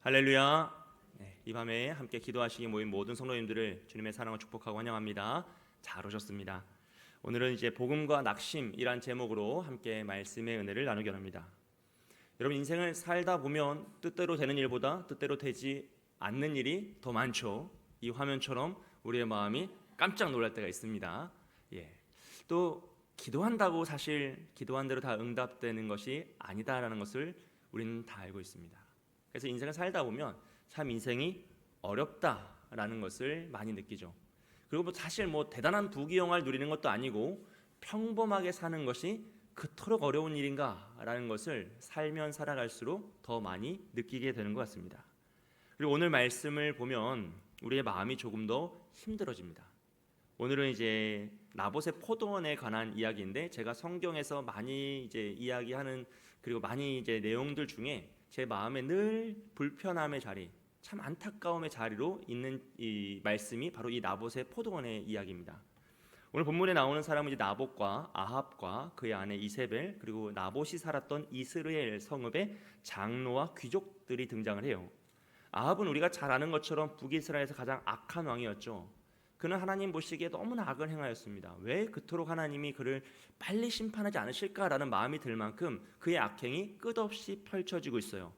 할렐루야. 이 밤에 함께 기도하시기 모인 모든 성도님들을 주님의 사랑을 축복하고 환영합니다. 잘 오셨습니다. 오늘은 이제 복음과 낙심이란 제목으로 함께 말씀의 은혜를 나누기 원합니다. 여러분, 인생을 살다 보면 뜻대로 되는 일보다 뜻대로 되지 않는 일이 더 많죠. 이 화면처럼 우리의 마음이 깜짝 놀랄 때가 있습니다. 또 기도한다고 사실 기도한 대로 다 응답되는 것이 아니다라는 것을 우리는 다 알고 있습니다. 그래서 인생을 살다 보면 참 인생이 어렵다라는 것을 많이 느끼죠. 그리고 사실 대단한 부귀영화를 누리는 것도 아니고 평범하게 사는 것이 그토록 어려운 일인가라는 것을 살면 살아갈수록 더 많이 느끼게 되는 것 같습니다. 그리고 오늘 말씀을 보면 우리의 마음이 조금 더 힘들어집니다. 오늘은 이제 나봇의 포도원에 관한 이야기인데, 제가 성경에서 많이 이제 이야기하는 그리고 많이 이제 내용들 중에 제 마음에 늘 불편함의 자리, 참 안타까움의 자리로 있는 이 말씀이 바로 이 나봇의 포도원의 이야기입니다. 오늘 본문에 나오는 사람은 이제 나봇과 아합과 그의 아내 이세벨, 그리고 나봇이 살았던 이스라엘 성읍의 장로와 귀족들이 등장을 해요. 아합은 우리가 잘 아는 것처럼 북이스라엘에서 가장 악한 왕이었죠. 그는 하나님 보시기에 너무나 악을 행하였습니다. 왜 그토록 하나님이 그를 빨리 심판하지 않으실까라는 마음이 들 만큼 그의 악행이 끝없이 펼쳐지고 있어요.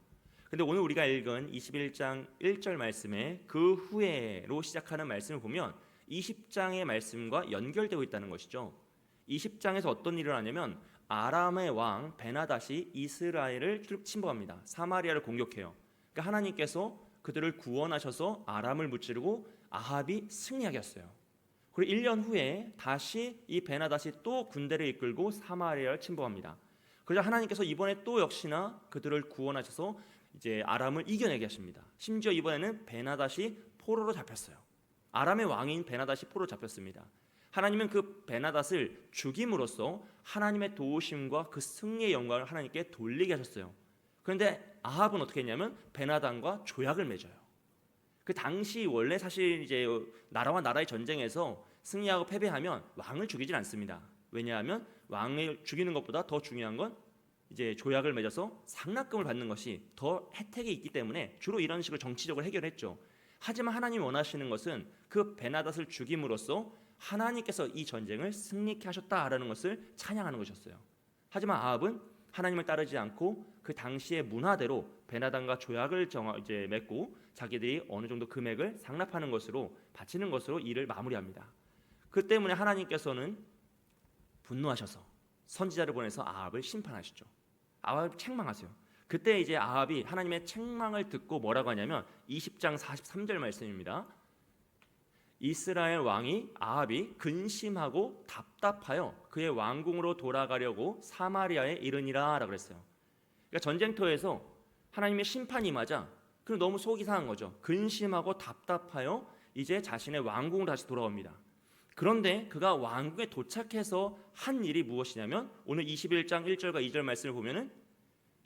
근데 오늘 우리가 읽은 21장 1절 말씀에 그 후에로 시작하는 말씀을 보면 20장의 말씀과 연결되고 있다는 것이죠. 20장에서 어떤 일을 하냐면 아람의 왕 베나닷이 이스라엘을 침범합니다. 사마리아를 공격해요. 그러니까 하나님께서 그들을 구원하셔서 아람을 무찌르고 아합이 승리하게 했어요. 그리고 1년 후에 다시 이 베나닷이 또 군대를 이끌고 사마리아를 침범합니다. 그러자 하나님께서 이번에 또 역시나 그들을 구원하셔서 이제 아람을 이겨내게 하십니다. 심지어 이번에는 베나닷이 포로로 잡혔어요. 아람의 왕인 베나닷이 포로로 잡혔습니다. 하나님은 그 베나닷을 죽임으로써 하나님의 도우심과 그 승리의 영광을 하나님께 돌리게 하셨어요. 그런데 아합은 어떻게 했냐면 베나닷과 조약을 맺어요. 그 당시 원래 사실 이제 나라와 나라의 전쟁에서 승리하고 패배하면 왕을 죽이질 않습니다. 왜냐하면 왕을 죽이는 것보다 더 중요한 건 이제 조약을 맺어서 상납금을 받는 것이 더 혜택이 있기 때문에 주로 이런 식으로 정치적으로 해결했죠. 하지만 하나님이 원하시는 것은 그 베나닷을 죽임으로써 하나님께서 이 전쟁을 승리케 하셨다라는 것을 찬양하는 것이었어요. 하지만 아합은 하나님을 따르지 않고 그 당시의 문화대로 베나닷과 조약을 이제 맺고 자기들이 어느 정도 금액을 상납하는 것으로 바치는 것으로 일을 마무리합니다. 그 때문에 하나님께서는 분노하셔서 선지자를 보내서 아합을 심판하시죠. 아합을 책망하세요. 그때 이제 아합이 하나님의 책망을 듣고 뭐라고 하냐면 20장 43절 말씀입니다. 이스라엘 왕이 아합이 근심하고 답답하여 그의 왕궁으로 돌아가려고 사마리아에 이르니라 라고 그랬어요. 그러니까 전쟁터에서 하나님의 심판이 임하자 그럼 너무 속이 상한 거죠. 근심하고 답답하여 이제 자신의 왕궁으로 다시 돌아옵니다. 그런데 그가 왕궁에 도착해서 한 일이 무엇이냐면 오늘 21장 1절과 2절 말씀을 보면은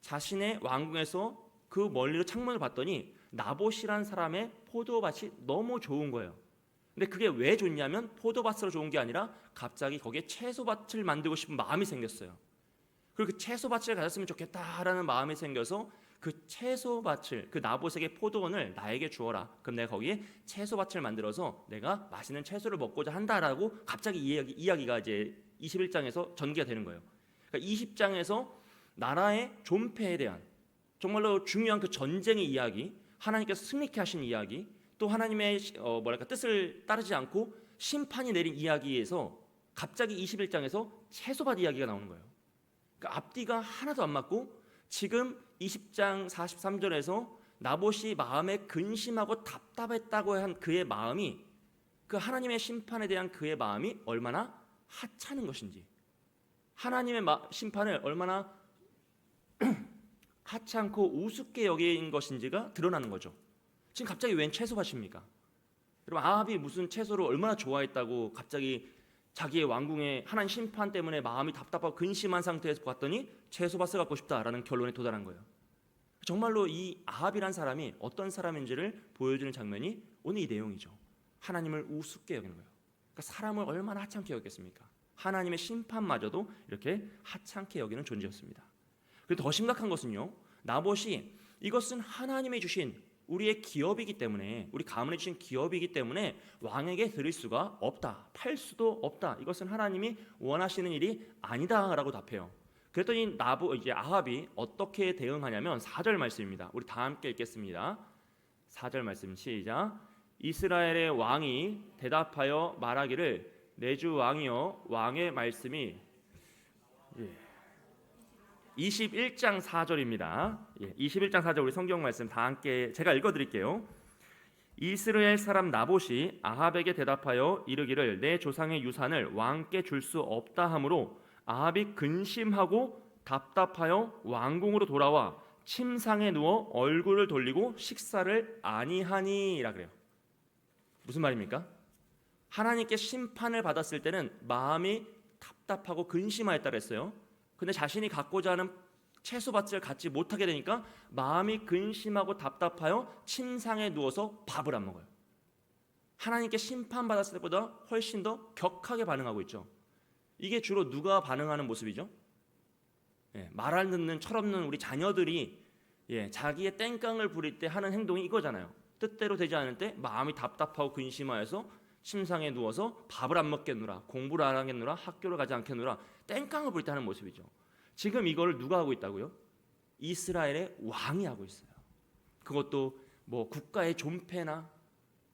자신의 왕궁에서 그 멀리로 창문을 봤더니 나봇이란 사람의 포도밭이 너무 좋은 거예요. 근데 그게 왜 좋냐면 포도밭으로 좋은 게 아니라 갑자기 거기에 채소밭을 만들고 싶은 마음이 생겼어요. 그리고 그 채소밭을 가졌으면 좋겠다라는 마음이 생겨서 그 채소밭을, 그 나봇에게 포도원을 나에게 주어라. 그럼 내가 거기에 채소밭을 만들어서 내가 맛있는 채소를 먹고자 한다라고 갑자기 이야기가 이제 21장에서 전개가 되는 거예요. 그러니까 20장에서 나라의 존폐에 대한 정말로 중요한 그 전쟁의 이야기, 하나님께서 승리케 하신 이야기, 또 하나님의 뜻을 따르지 않고 심판이 내린 이야기에서 갑자기 21장에서 채소밭 이야기가 나오는 거예요. 그러니까 앞뒤가 하나도 안 맞고 지금 20장 43절에서 나봇이 마음에 근심하고 답답했다고 한 그의 마음이, 그 하나님의 심판에 대한 그의 마음이 얼마나 하찮은 것인지, 하나님의 심판을 얼마나 하찮고 우습게 여긴 것인지가 드러나는 거죠. 지금 갑자기 웬 채소밭입니까? 여러분, 아합이 무슨 채소를 얼마나 좋아했다고 갑자기 자기의 왕궁에 하나님 심판 때문에 마음이 답답하고 근심한 상태에서 봤더니 채소밭을 갖고 싶다라는 결론에 도달한 거예요. 정말로 이 아합이란 사람이 어떤 사람인지를 보여주는 장면이 오늘 이 내용이죠. 하나님을 우습게 여기는 거예요. 그러니까 사람을 얼마나 하찮게 여겼겠습니까? 하나님의 심판마저도 이렇게 하찮게 여기는 존재였습니다. 그리고 더 심각한 것은요, 나봇이 이것은 하나님이 주신 우리의 기업이기 때문에, 우리 가문에 주신 기업이기 때문에 왕에게 드릴 수가 없다. 팔 수도 없다. 이것은 하나님이 원하시는 일이 아니다라고 답해요. 그랬더니 이제 아합이 어떻게 대응하냐면 4절 말씀입니다. 우리 다 함께 읽겠습니다. 4절 말씀 시작. 이스라엘의 왕이 대답하여 말하기를 내 주 왕이여 왕의 말씀이 21장 4절입니다. 21장 4절 우리 성경 말씀 다 함께 제가 읽어드릴게요. 이스라엘 사람 나봇이 아합에게 대답하여 이르기를 내 조상의 유산을 왕께 줄 수 없다 하므로 아합이 근심하고 답답하여 왕궁으로 돌아와 침상에 누워 얼굴을 돌리고 식사를 아니하니라 그래요. 무슨 말입니까? 하나님께 심판을 받았을 때는 마음이 답답하고 근심하였다 그랬어요. 근데 자신이 갖고자 하는 채소밭을 갖지 못하게 되니까 마음이 근심하고 답답하여 침상에 누워서 밥을 안 먹어요. 하나님께 심판받았을 때보다 훨씬 더 격하게 반응하고 있죠. 이게 주로 누가 반응하는 모습이죠? 말 안 듣는 철없는 우리 자녀들이 자기의 땡깡을 부릴 때 하는 행동이 이거잖아요. 뜻대로 되지 않을 때 마음이 답답하고 근심하여서 침상에 누워서 밥을 안 먹겠노라, 공부를 안 하겠노라, 학교를 가지 않겠노라, 땡깡을 부릴 때 하는 모습이죠. 지금 이거를 누가 하고 있다고요? 이스라엘의 왕이 하고 있어요. 그것도 뭐 국가의 존폐나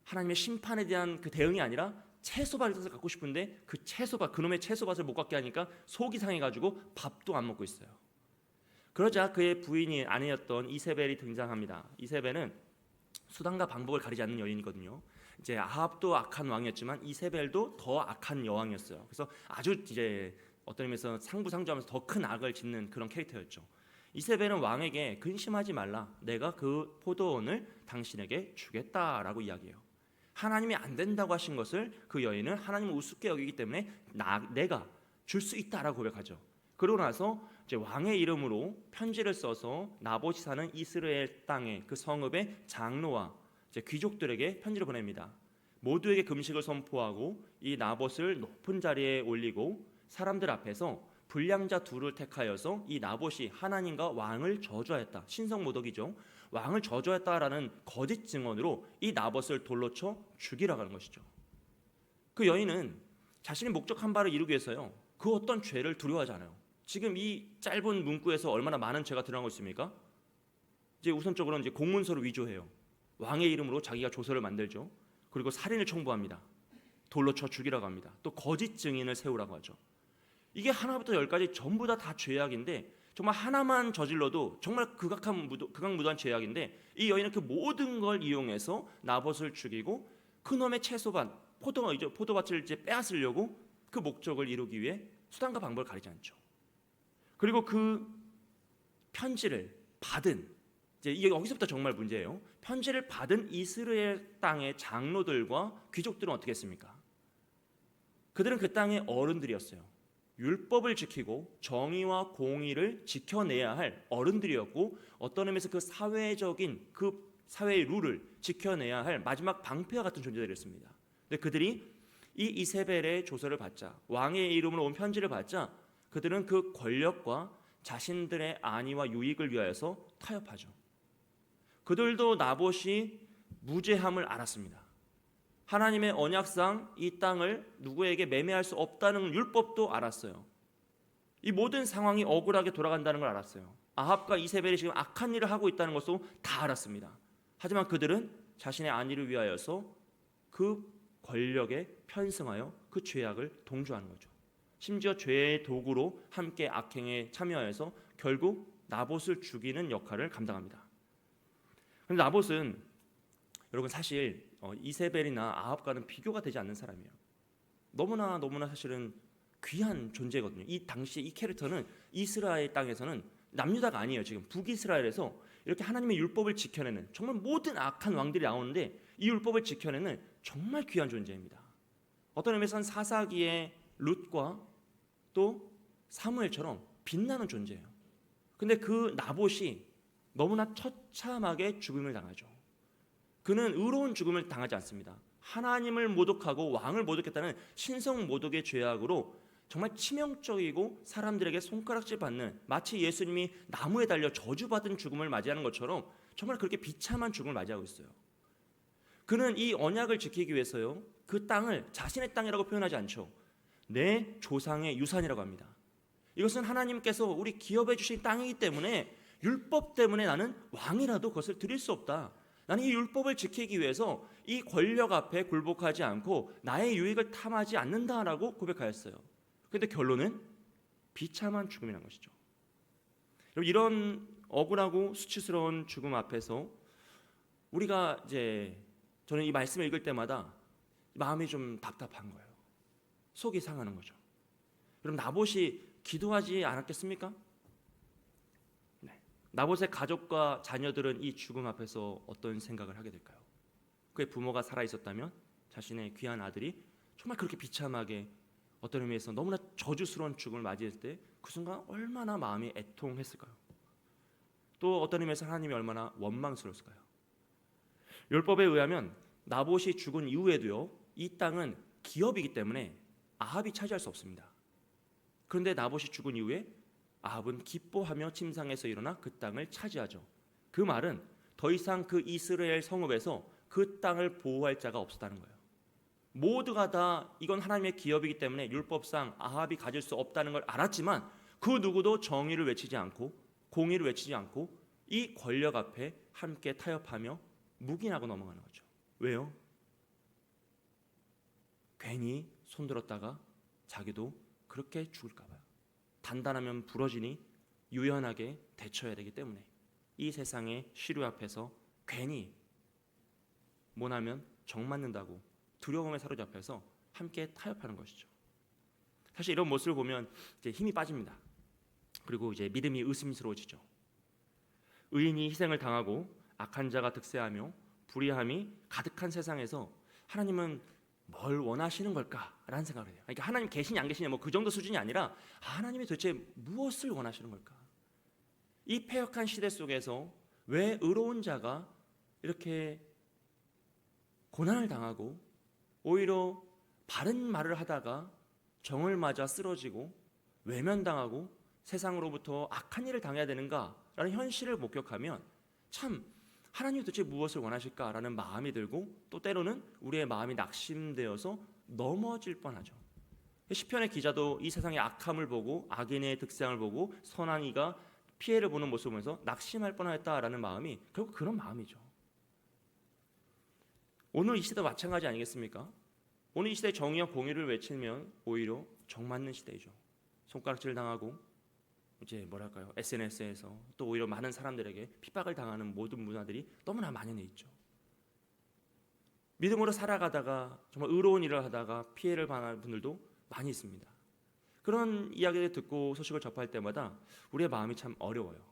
하나님의 심판에 대한 그 대응이 아니라 채소밭을 갖고 싶은데 그 채소밭, 그놈의 채소밭을 못 갖게 하니까 속이 상해가지고 밥도 안 먹고 있어요. 그러자 그의 부인이 아내였던 이세벨이 등장합니다. 이세벨은 수단과 방법을 가리지 않는 여인이거든요. 이제 아합도 악한 왕이었지만 이세벨도 더 악한 여왕이었어요. 그래서 아주 이제 어떤 의미에서 상부상조하면서 더 큰 악을 짓는 그런 캐릭터였죠. 이세벨은 왕에게 근심하지 말라, 내가 그 포도원을 당신에게 주겠다라고 이야기해요. 하나님이 안 된다고 하신 것을 그 여인은 하나님을 우습게 여기기 때문에 내가 줄 수 있다라고 고백하죠. 그러고 나서 이제 왕의 이름으로 편지를 써서 나봇이 사는 이스라엘 땅의 그 성읍의 장로와 이제 귀족들에게 편지를 보냅니다. 모두에게 금식을 선포하고 이 나봇을 높은 자리에 올리고 사람들 앞에서 불량자 둘을 택하여서 이 나봇이 하나님과 왕을 저주하였다, 신성모독이죠, 왕을 저주했다라는 거짓 증언으로 이 나봇을 돌로 쳐 죽이라고 하는 것이죠. 그 여인은 자신이 목적한 바를 이루기 위해서요, 그 어떤 죄를 두려워하지 않아요. 지금 이 짧은 문구에서 얼마나 많은 죄가 드러나고 있습니까? 이제 우선적으로는 이제 공문서를 위조해요. 왕의 이름으로 자기가 조서를 만들죠. 그리고 살인을 청부합니다. 돌로 쳐 죽이라고 합니다. 또 거짓 증인을 세우라고 하죠. 이게 하나부터 열까지 전부 다 죄악인데, 정말 하나만 저질러도 정말 극악무도한 죄악인데, 이 여인은 그 모든 걸 이용해서 나봇을 죽이고 그놈의 채소밭, 포도밭을 이제 빼앗으려고 그 목적을 이루기 위해 수단과 방법을 가리지 않죠. 그리고 그 편지를 받은, 이제 이게 여기서부터 정말 문제예요. 편지를 받은 이스라엘 땅의 장로들과 귀족들은 어떻게 했습니까? 그들은 그 땅의 어른들이었어요. 율법을 지키고 정의와 공의를 지켜내야 할 어른들이었고, 어떤 의미에서 그 사회적인 그 사회의 룰을 지켜내야 할 마지막 방패와 같은 존재들이었습니다. 근데 그들이 이 이세벨의 조서를 받자, 왕의 이름으로 온 편지를 받자, 그들은 그 권력과 자신들의 안위와 유익을 위하여서 타협하죠. 그들도 나봇이 무죄함을 알았습니다. 하나님의 언약상 이 땅을 누구에게 매매할 수 없다는 율법도 알았어요. 이 모든 상황이 억울하게 돌아간다는 걸 알았어요. 아합과 이세벨이 지금 악한 일을 하고 있다는 것도 다 알았습니다. 하지만 그들은 자신의 안위를 위하여서 그 권력에 편승하여 그 죄악을 동조하는 거죠. 심지어 죄의 도구로 함께 악행에 참여해서 결국 나봇을 죽이는 역할을 감당합니다. 그런데 나봇은 여러분 사실 이세벨이나 아합과는 비교가 되지 않는 사람이에요. 너무나 사실은 귀한 존재거든요. 이 당시 이 캐릭터는 이스라엘 땅에서는 남유다가 아니에요. 지금 북이스라엘에서 이렇게 하나님의 율법을 지켜내는, 정말 모든 악한 왕들이 나오는데 이 율법을 지켜내는 정말 귀한 존재입니다. 어떤 의미에서는 사사기의 룻과 또 사무엘처럼 빛나는 존재예요. 근데 그 나봇이 너무나 처참하게 죽음을 당하죠. 그는 의로운 죽음을 당하지 않습니다. 하나님을 모독하고 왕을 모독했다는 신성 모독의 죄악으로 정말 치명적이고 사람들에게 손가락질 받는, 마치 예수님이 나무에 달려 저주받은 죽음을 맞이하는 것처럼 정말 그렇게 비참한 죽음을 맞이하고 있어요. 그는 이 언약을 지키기 위해서요, 그 땅을 자신의 땅이라고 표현하지 않죠. 내 조상의 유산이라고 합니다. 이것은 하나님께서 우리 기업해 주신 땅이기 때문에 율법 때문에 나는 왕이라도 그것을 드릴 수 없다. 나는 이 율법을 지키기 위해서 이 권력 앞에 굴복하지 않고 나의 유익을 탐하지 않는다라고 고백하였어요. 그런데 결론은 비참한 죽음이라는 것이죠. 여러분, 이런 억울하고 수치스러운 죽음 앞에서 우리가 저는 이 말씀을 읽을 때마다 마음이 좀 답답한 거예요. 속이 상하는 거죠. 여러분, 나봇이 기도하지 않았겠습니까? 네. 나봇의 가족과 자녀들은 이 죽음 앞에서 어떤 생각을 하게 될까요? 그의 부모가 살아 있었다면 자신의 귀한 아들이 정말 그렇게 비참하게 어떤 의미에서 너무나 저주스러운 죽음을 맞이했을 때 그 순간 얼마나 마음이 애통했을까요? 또 어떤 의미에서 하나님이 얼마나 원망스러웠을까요? 율법에 의하면 나봇이 죽은 이후에도요, 이 땅은 기업이기 때문에 아합이 차지할 수 없습니다. 그런데 나봇이 죽은 이후에 아합은 기뻐하며 침상에서 일어나 그 땅을 차지하죠. 그 말은 더 이상 그 이스라엘 성읍에서 그 땅을 보호할 자가 없었다는 거예요. 모두가 다 이건 하나님의 기업이기 때문에 율법상 아합이 가질 수 없다는 걸 알았지만 그 누구도 정의를 외치지 않고 공의를 외치지 않고 이 권력 앞에 함께 타협하며 묵인하고 넘어가는 거죠. 왜요? 괜히 손들었다가 자기도 그렇게 죽을까 봐요. 단단하면 부러지니 유연하게 대처해야 되기 때문에 이 세상의 시류 앞에서 괜히 못하면 정 맞는다고 두려움에 사로잡혀서 함께 타협하는 것이죠. 사실 이런 모습을 보면 이제 힘이 빠집니다. 그리고 이제 믿음이 의심스러워지죠. 의인이 희생을 당하고 악한 자가 득세하며 불의함이 가득한 세상에서 하나님은 뭘 원하시는 걸까라는 생각을 해요. 그러니까 하나님 계시냐 안 계시냐 뭐 그 정도 수준이 아니라 하나님이 도대체 무엇을 원하시는 걸까? 이 패역한 시대 속에서 왜 의로운 자가 이렇게 고난을 당하고 오히려 바른 말을 하다가 정을 맞아 쓰러지고 외면당하고 세상으로부터 악한 일을 당해야 되는가라는 현실을 목격하면 참 하나님이 도대체 무엇을 원하실까라는 마음이 들고 또 때로는 우리의 마음이 낙심되어서 넘어질 뻔하죠. 시편의 기자도 이 세상의 악함을 보고 악인의 득세함을 보고 선한 이가 피해를 보는 모습을 보면서 낙심할 뻔하였다라는 마음이 결국 그런 마음이죠. 오늘 이 시대도 마찬가지 아니겠습니까? 오늘 이 시대의 정의와 공의를 외치면 오히려 정맞는 시대이죠. 손가락질 당하고 이제 뭐랄까요, SNS에서 또 오히려 많은 사람들에게 핍박을 당하는 모든 문화들이 너무나 만연해 있죠. 믿음으로 살아가다가 정말 의로운 일을 하다가 피해를 당하는 분들도 많이 있습니다. 그런 이야기를 듣고 소식을 접할 때마다 우리의 마음이 참 어려워요.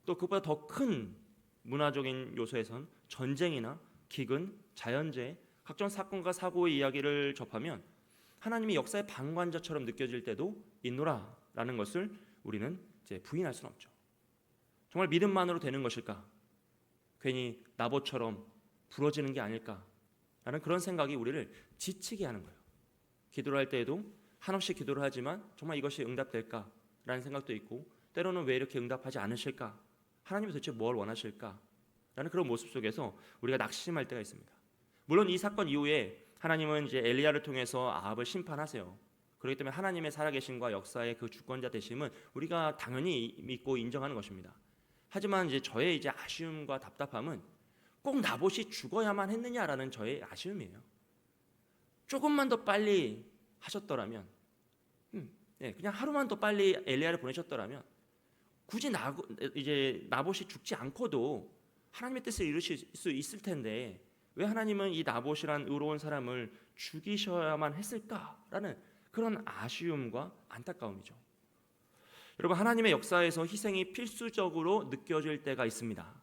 또 그것보다 더 큰 문화적인 요소에선 전쟁이나 기근, 자연재해, 각종 사건과 사고의 이야기를 접하면 하나님이 역사의 방관자처럼 느껴질 때도 있노라라는 것을 우리는 이제 부인할 수는 없죠. 정말 믿음만으로 되는 것일까? 괜히 나봇처럼 부러지는 게 아닐까라는 그런 생각이 우리를 지치게 하는 거예요. 기도를 할 때에도 한없이 기도를 하지만 정말 이것이 응답될까라는 생각도 있고 때로는 왜 이렇게 응답하지 않으실까? 하나님이 도대체 뭘 원하실까라는 그런 모습 속에서 우리가 낙심할 때가 있습니다. 물론 이 사건 이후에 하나님은 이제 엘리야를 통해서 아합을 심판하세요. 그렇기 때문에 하나님의 살아계심과 역사의 그 주권자 되심은 우리가 당연히 믿고 인정하는 것입니다. 하지만 이제 저의 이제 아쉬움과 답답함은 꼭 나봇이 죽어야만 했느냐라는 저의 아쉬움이에요. 조금만 더 빨리 하셨더라면, 그냥 하루만 더 빨리 엘리야를 보내셨더라면, 굳이 이제 나봇이 죽지 않고도 하나님의 뜻을 이루실 수 있을 텐데 왜 하나님은 이 나봇이란 의로운 사람을 죽이셔야만 했을까라는 그런 아쉬움과 안타까움이죠. 여러분, 하나님의 역사에서 희생이 필수적으로 느껴질 때가 있습니다.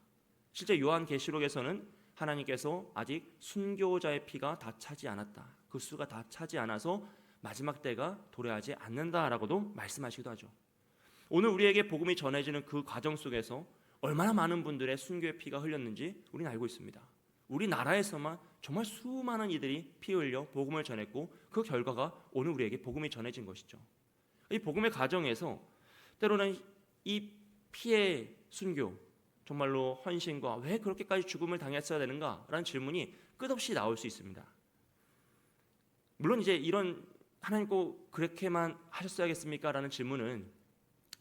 실제 요한계시록에서는 하나님께서 아직 순교자의 피가 다 차지 않았다, 그 수가 다 차지 않아서 마지막 때가 도래하지 않는다라고도 말씀하시기도 하죠. 오늘 우리에게 복음이 전해지는 그 과정 속에서 얼마나 많은 분들의 순교의 피가 흘렸는지 우리는 알고 있습니다. 우리나라에서만 정말 수많은 이들이 피 흘려 복음을 전했고 그 결과가 오늘 우리에게 복음이 전해진 것이죠. 이 복음의 과정에서 때로는 이 피의 순교, 정말로 헌신과 왜 그렇게까지 죽음을 당했어야 되는가라는 질문이 끝없이 나올 수 있습니다. 물론 이제 이런 하나님 꼭 그렇게만 하셨어야겠습니까? 라는 질문은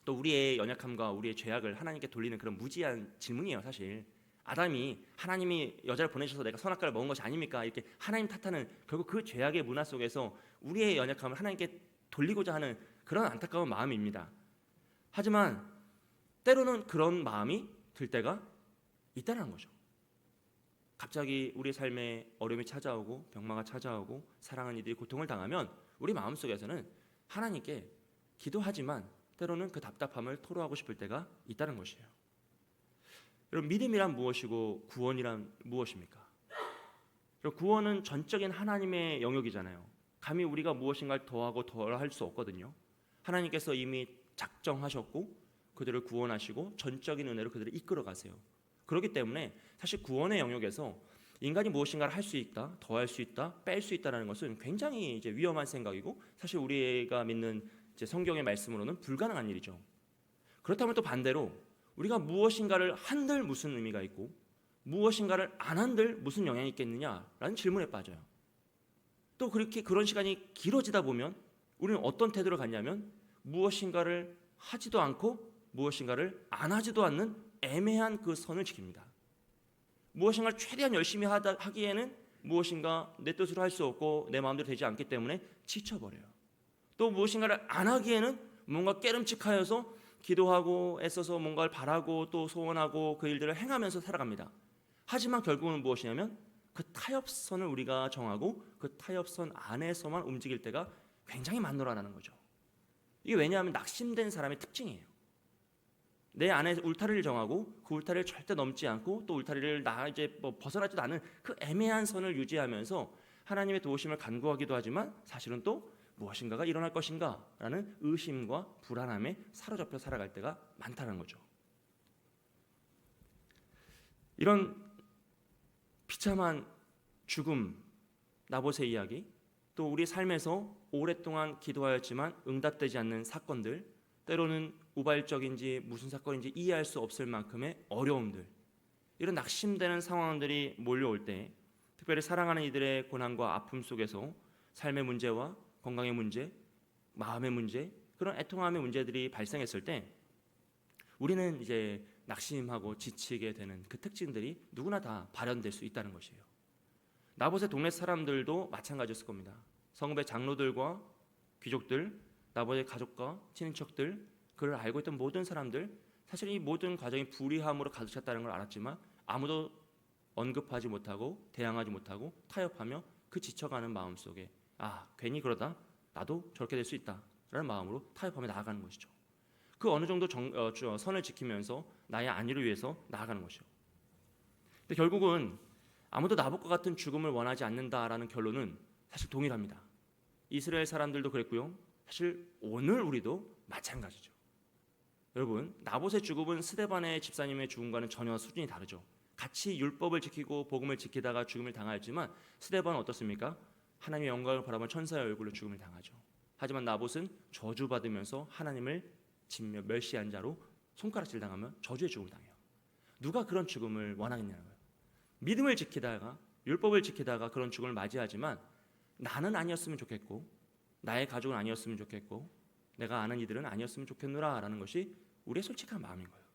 또 우리의 연약함과 우리의 죄악을 하나님께 돌리는 그런 무지한 질문이에요. 사실 아담이 하나님이 여자를 보내셔서 내가 선악과를 먹은 것이 아닙니까? 이렇게 하나님 탓하는 결국 그 죄악의 문화 속에서 우리의 연약함을 하나님께 돌리고자 하는 그런 안타까운 마음입니다. 하지만 때로는 그런 마음이 들 때가 있다는 거죠. 갑자기 우리 삶에 어려움이 찾아오고 병마가 찾아오고 사랑하는 이들이 고통을 당하면 우리 마음속에서는 하나님께 기도하지만 때로는 그 답답함을 토로하고 싶을 때가 있다는 것이에요. 여러분, 믿음이란 무엇이고 구원이란 무엇입니까? 구원은 전적인 하나님의 영역이잖아요. 감히 우리가 무엇인가를 더하고 덜할 수 없거든요. 하나님께서 이미 작정하셨고 그들을 구원하시고 전적인 은혜로 그들을 이끌어 가세요. 그렇기 때문에 사실 구원의 영역에서 인간이 무엇인가를 할 수 있다, 더할 수 있다, 뺄 수 있다는 것은 굉장히 이제 위험한 생각이고 사실 우리가 믿는 이제 성경의 말씀으로는 불가능한 일이죠. 그렇다면 또 반대로 우리가 무엇인가를 한들 무슨 의미가 있고 무엇인가를 안 한들 무슨 영향이 있겠느냐라는 질문에 빠져요. 또 그렇게 그런 시간이 길어지다 보면 우리는 어떤 태도를 갖냐면 무엇인가를 하지도 않고 무엇인가를 안 하지도 않는 애매한 그 선을 지킵니다. 무엇인가를 최대한 열심히 하기에는 무엇인가 내 뜻으로 할 수 없고 내 마음대로 되지 않기 때문에 지쳐버려요. 또 무엇인가를 안 하기에는 뭔가 깨름칙하여서 기도하고 애써서 뭔가를 바라고 또 소원하고 그 일들을 행하면서 살아갑니다. 하지만 결국은 무엇이냐면 그 타협선을 우리가 정하고 그 타협선 안에서만 움직일 때가 굉장히 많노라라는 거죠. 이게 왜냐하면 낙심된 사람의 특징이에요. 내 안에 울타리를 정하고 그 울타리를 절대 넘지 않고 또 울타리를 이제 벗어나지도 않은 그 애매한 선을 유지하면서 하나님의 도우심을 간구하기도 하지만 사실은 또 무엇인가가 일어날 것인가 라는 의심과 불안함에 사로잡혀 살아갈 때가 많다는 거죠. 이런 비참한 죽음, 나봇의 이야기, 또 우리 삶에서 오랫동안 기도하였지만 응답되지 않는 사건들, 때로는 우발적인지 무슨 사건인지 이해할 수 없을 만큼의 어려움들, 이런 낙심되는 상황들이 몰려올 때 특별히 사랑하는 이들의 고난과 아픔 속에서 삶의 문제와 건강의 문제, 마음의 문제, 그런 애통함의 문제들이 발생했을 때 우리는 이제 낙심하고 지치게 되는 그 특징들이 누구나 다 발현될 수 있다는 것이에요. 나봇의 동네 사람들도 마찬가지였을 겁니다. 성읍의 장로들과 귀족들, 나봇의 가족과 친인척들, 그를 알고 있던 모든 사람들, 사실 이 모든 과정이 불의함으로 가득 찼다는 걸 알았지만 아무도 언급하지 못하고 대항하지 못하고 타협하며 그 지쳐가는 마음 속에 괜히 그러다 나도 저렇게 될 수 있다라는 마음으로 타협하며 나아가는 것이죠. 그 어느 정도 선을 지키면서 나의 안위를 위해서 나아가는 것이죠. 근데 결국은 아무도 나봇과 같은 죽음을 원하지 않는다라는 결론은 사실 동일합니다. 이스라엘 사람들도 그랬고요. 사실 오늘 우리도 마찬가지죠. 여러분, 나봇의 죽음은 스데반의 집사님의 죽음과는 전혀 수준이 다르죠. 같이 율법을 지키고 복음을 지키다가 죽음을 당하였지만 스데반은 어떻습니까? 하나님의 영광을 바라본 천사의 얼굴로 죽음을 당하죠. 하지만 나봇은 저주받으면서 하나님을 멸시한 자로 손가락질 당하며 저주의 죽음을 당해요. 누가 그런 죽음을 원하겠냐는 거예요. 믿음을 지키다가 율법을 지키다가 그런 죽음을 맞이하지만 나는 아니었으면 좋겠고 나의 가족은 아니었으면 좋겠고 내가 아는 이들은 아니었으면 좋겠노라 라는 것이 우리의 솔직한 마음인 거예요.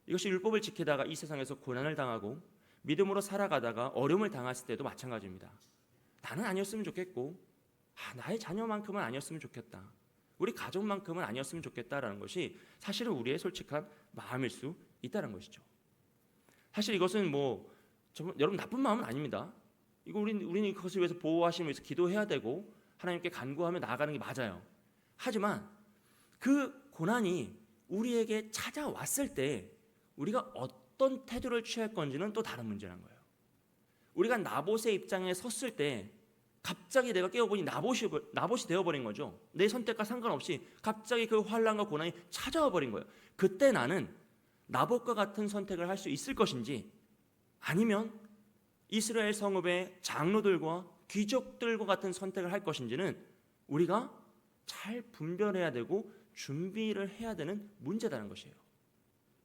이것이 율법을 지키다가 이 세상에서 고난을 당하고 믿음으로 살아가다가 어려움을 당했을 때도 마찬가지입니다. 나는 아니었으면 좋겠고 나의 자녀만큼은 아니었으면 좋겠다. 우리 가족만큼은 아니었으면 좋겠다라는 것이 사실은 우리의 솔직한 마음일 수 있다는 것이죠. 사실 이것은 여러분 나쁜 마음은 아닙니다. 이거 우리는 그것을 위해서 보호하시기 위해서 기도해야 되고 하나님께 간구하며 나아가는 게 맞아요. 하지만 그 고난이 우리에게 찾아왔을 때 우리가 어떤 태도를 취할 건지는 또 다른 문제라는 거예요. 우리가 나봇의 입장에 섰을 때 갑자기 내가 깨어보니 나봇이 되어버린 거죠. 내 선택과 상관없이 갑자기 그 환난과 고난이 찾아와 버린 거예요. 그때 나는 나봇과 같은 선택을 할 수 있을 것인지 아니면 이스라엘 성읍의 장로들과 귀족들과 같은 선택을 할 것인지는 우리가 잘 분별해야 되고 준비를 해야 되는 문제라는 것이에요.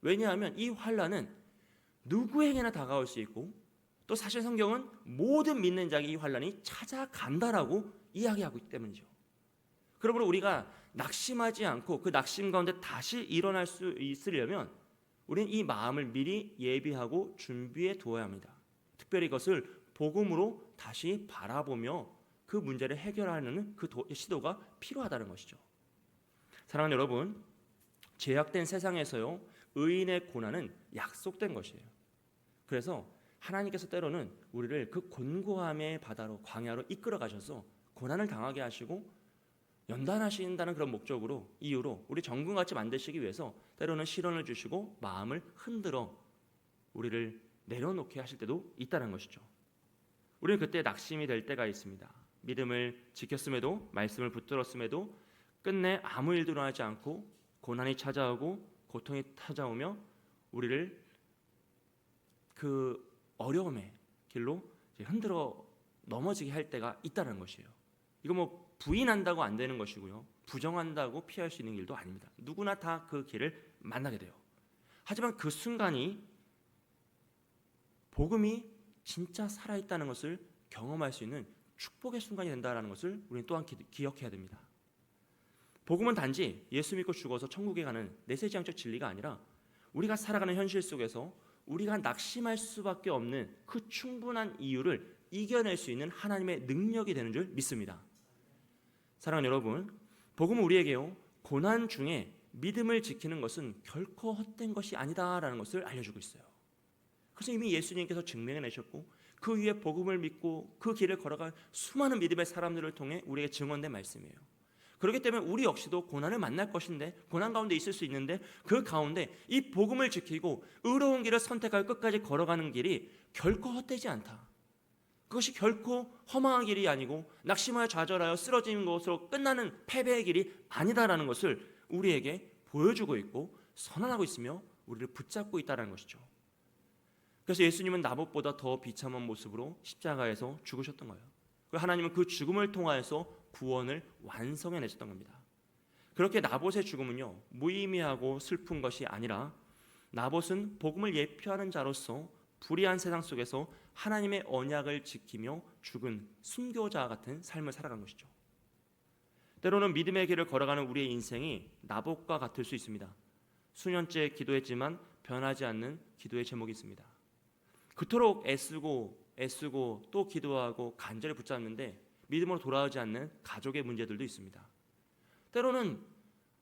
왜냐하면 이 환난은 누구에게나 다가올 수 있고, 또 사실 성경은 모든 믿는 자에게 이 환난이 찾아간다라고 이야기하고 있기 때문이죠. 그러므로 우리가 낙심하지 않고 그 낙심 가운데 다시 일어날 수 있으려면 우리는 이 마음을 미리 예비하고 준비해 두어야 합니다. 특별히 이것을 복음으로 다시 바라보며 그 문제를 해결하는 그 시도가 필요하다는 것이죠. 사랑하는 여러분, 죄악된 세상에서요, 의인의 고난은 약속된 것이에요. 그래서 하나님께서 때로는 우리를 그 곤고함의 바다로, 광야로 이끌어 가셔서 고난을 당하게 하시고 연단하신다는 그런 목적으로, 이유로 우리 정금같이 만드시기 위해서 때로는 시련을 주시고 마음을 흔들어 우리를 내려놓게 하실 때도 있다는 것이죠. 우리는 그때 낙심이 될 때가 있습니다. 믿음을 지켰음에도, 말씀을 붙들었음에도 끝내 아무 일도 일어나지 않고 고난이 찾아오고 고통이 찾아오며 우리를 그 어려움의 길로 흔들어 넘어지게 할 때가 있다는 것이에요. 이거 뭐 부인한다고 안 되는 것이고요, 부정한다고 피할 수 있는 길도 아닙니다. 누구나 다 그 길을 만나게 돼요. 하지만 그 순간이 복음이 진짜 살아있다는 것을 경험할 수 있는 축복의 순간이 된다는 것을 우리는 또한 기억해야 됩니다. 복음은 단지 예수 믿고 죽어서 천국에 가는 내세지향적 진리가 아니라 우리가 살아가는 현실 속에서 우리가 낙심할 수밖에 없는 그 충분한 이유를 이겨낼 수 있는 하나님의 능력이 되는 줄 믿습니다. 사랑하는 여러분, 복음은 우리에게요, 고난 중에 믿음을 지키는 것은 결코 헛된 것이 아니다라는 것을 알려주고 있어요. 그래서 이미 예수님께서 증명해 내셨고 그 위에 복음을 믿고 그 길을 걸어간 수많은 믿음의 사람들을 통해 우리에게 증언된 말씀이에요. 그렇기 때문에 우리 역시도 고난을 만날 것인데, 고난 가운데 있을 수 있는데, 그 가운데 이 복음을 지키고 의로운 길을 선택하여 끝까지 걸어가는 길이 결코 헛되지 않다. 그것이 결코 허망한 길이 아니고 낙심하여 좌절하여 쓰러지는 것으로 끝나는 패배의 길이 아니다라는 것을 우리에게 보여주고 있고 선언하고 있으며 우리를 붙잡고 있다는 것이죠. 그래서 예수님은 나봇보다 더 비참한 모습으로 십자가에서 죽으셨던 거예요. 그리고 하나님은 그 죽음을 통하여서 구원을 완성해 내셨던 겁니다. 그렇게 나봇의 죽음은요, 무의미하고 슬픈 것이 아니라 나봇은 복음을 예표하는 자로서 불의한 세상 속에서 하나님의 언약을 지키며 죽은 순교자 같은 삶을 살아간 것이죠. 때로는 믿음의 길을 걸어가는 우리의 인생이 나봇과 같을 수 있습니다. 수년째 기도했지만 변하지 않는 기도의 제목이 있습니다. 그토록 애쓰고 또 기도하고 간절히 붙잡는데 믿음으로 돌아오지 않는 가족의 문제들도 있습니다. 때로는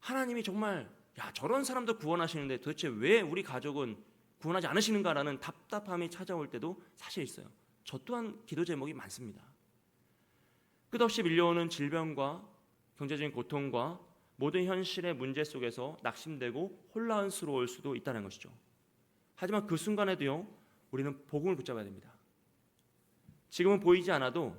하나님이 정말 저런 사람도 구원하시는데 도대체 왜 우리 가족은 구원하지 않으시는가라는 답답함이 찾아올 때도 사실 있어요. 저 또한 기도 제목이 많습니다. 끝없이 밀려오는 질병과 경제적인 고통과 모든 현실의 문제 속에서 낙심되고 혼란스러울 수도 있다는 것이죠. 하지만 그 순간에도요, 우리는 복음을 붙잡아야 됩니다. 지금은 보이지 않아도,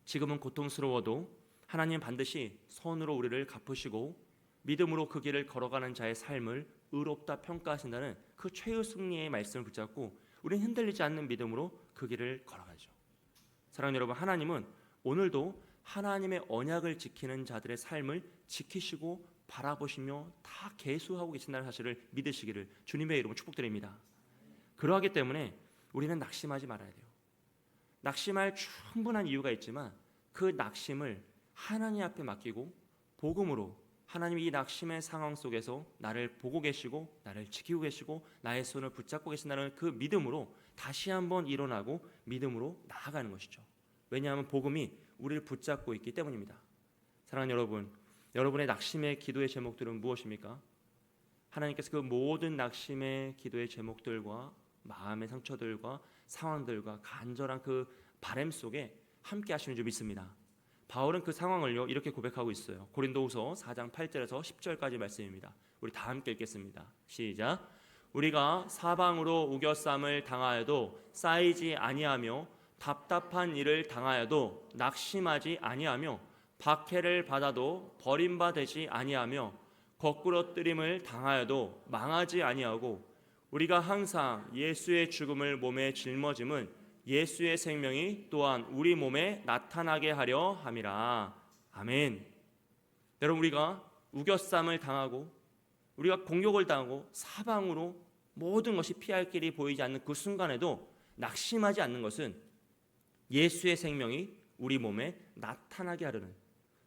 지금은 고통스러워도 하나님 반드시 선으로 우리를 갚으시고 믿음으로 그 길을 걸어가는 자의 삶을 의롭다 평가하신다는 그 최후 승리의 말씀을 붙잡고 우리는 흔들리지 않는 믿음으로 그 길을 걸어가죠. 사랑하는 여러분, 하나님은 오늘도 하나님의 언약을 지키는 자들의 삶을 지키시고 바라보시며 다 계수하고 계신다는 사실을 믿으시기를 주님의 이름으로 축복드립니다. 그러하기 때문에 우리는 낙심하지 말아야 돼요. 낙심할 충분한 이유가 있지만 그 낙심을 하나님 앞에 맡기고 복음으로 하나님이 이 낙심의 상황 속에서 나를 보고 계시고 나를 지키고 계시고 나의 손을 붙잡고 계신다는 그 믿음으로 다시 한번 일어나고 믿음으로 나아가는 것이죠. 왜냐하면 복음이 우리를 붙잡고 있기 때문입니다. 사랑하는 여러분, 여러분의 낙심의 기도의 제목들은 무엇입니까? 하나님께서 그 모든 낙심의 기도의 제목들과 마음의 상처들과 상황들과 간절한 그 바람 속에 함께 하시는 줄 믿습니다. 바울은 그 상황을요 이렇게 고백하고 있어요. 고린도후서 4장 8절에서 10절까지 말씀입니다. 우리 다 함께 읽겠습니다. 시작. 우리가 사방으로 우겨쌈을 당하여도 쌓이지 아니하며 답답한 일을 당하여도 낙심하지 아니하며 박해를 받아도 버림받지 아니하며 거꾸로 뜨림을 당하여도 망하지 아니하고 우리가 항상 예수의 죽음을 몸에 짊어짐은 예수의 생명이 또한 우리 몸에 나타나게 하려 함이라. 아멘. 여러분, 우리가 우겨쌈을 당하고 우리가 공격을 당하고 사방으로 모든 것이 피할 길이 보이지 않는 그 순간에도 낙심하지 않는 것은 예수의 생명이 우리 몸에 나타나게 하려는,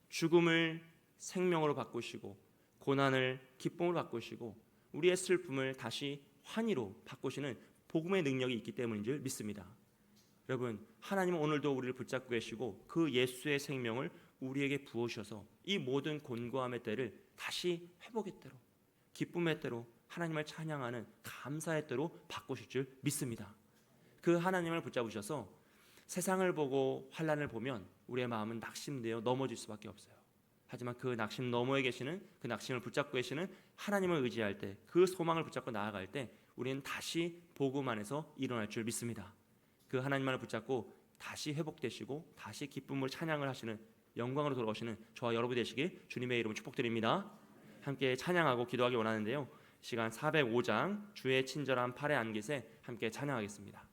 죽음을 생명으로 바꾸시고 고난을 기쁨으로 바꾸시고 우리의 슬픔을 다시 환희로 바꾸시는 복음의 능력이 있기 때문인 줄 믿습니다. 여러분, 하나님은 오늘도 우리를 붙잡고 계시고 그 예수의 생명을 우리에게 부으셔서 이 모든 곤고함의 때를 다시 회복의 때로, 기쁨의 때로, 하나님을 찬양하는 감사의 때로 바꾸실 줄 믿습니다. 그 하나님을 붙잡으셔서 세상을 보고 환난을 보면 우리의 마음은 낙심되어 넘어질 수밖에 없어요. 하지만 그 낙심 너머에 계시는, 그 낙심을 붙잡고 계시는 하나님을 의지할 때, 그 소망을 붙잡고 나아갈 때 우리는 다시 복음 안에서 일어날 줄 믿습니다. 그 하나님만을 붙잡고 다시 회복되시고 다시 기쁨으로 찬양을 하시는, 영광으로 돌아오시는 저와 여러분 되시길 주님의 이름으로 축복드립니다. 함께 찬양하고 기도하기 원하는데요, 시간 405장 주의 친절한 팔에 안기세 함께 찬양하겠습니다.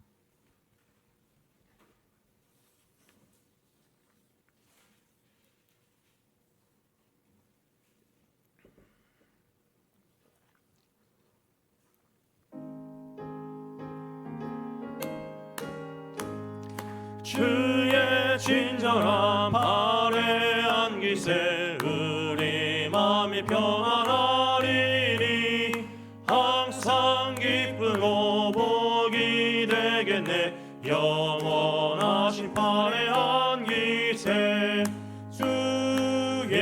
주의 친절한 팔에 안기세 우리 마음이 평안하리니 항상 기쁜 오복이 되겠네. 영원하신 팔에 안기세 주의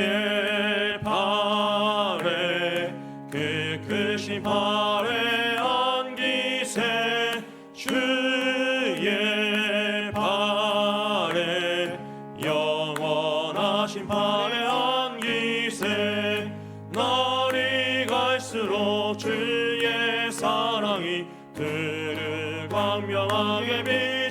팔에 그 크신 팔에 안기세 주의 영원하신 팔에 안기세 날이 갈수록 주의 사랑이 그를 광명하게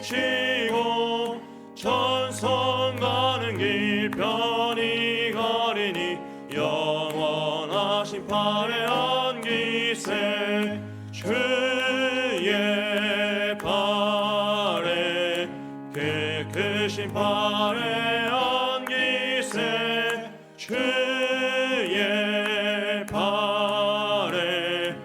비치고 전성 가는 길 편히 가리니 영원하신 팔에 안기세 주의 팔에 그 크신 팔에 안기세 주의 팔에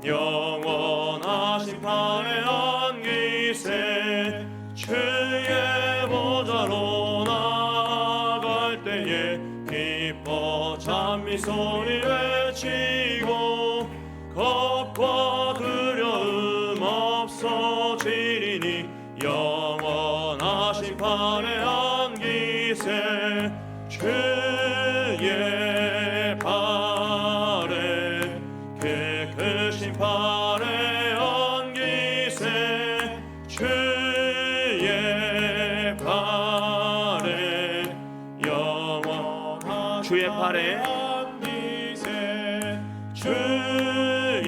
영원하신 팔에 안기세 주의 보좌로 나아갈 때에 기뻐 찬미 소리 외치고 겁과 두려움 없어지리니 영원하신 팔에 안기세 주의 팔에 그 크신 팔에 안기세 주의 팔에 영원하신 주의 팔에 안기세 주의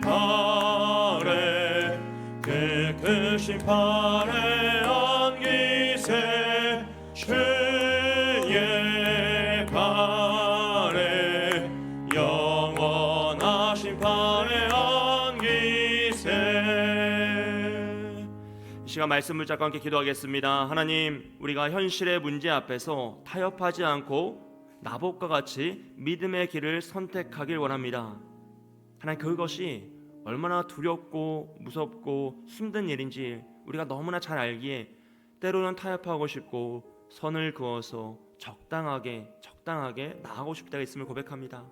팔에 그 크신 팔에 안기세 주의 팔에 영원하신 팔에 안기세. 이 시간 말씀 붙잡고 함께 기도하겠습니다. 하나님, 우리가 현실의 문제 앞에서 타협하지 않고 나봇과 같이 믿음의 길을 선택하길 원합니다. 하나님, 그것이 얼마나 두렵고 무섭고 힘든 일인지 우리가 너무나 잘 알기에 때로는 타협하고 싶고 선을 그어서 적당하게 나아가고 싶다고 있음을 고백합니다.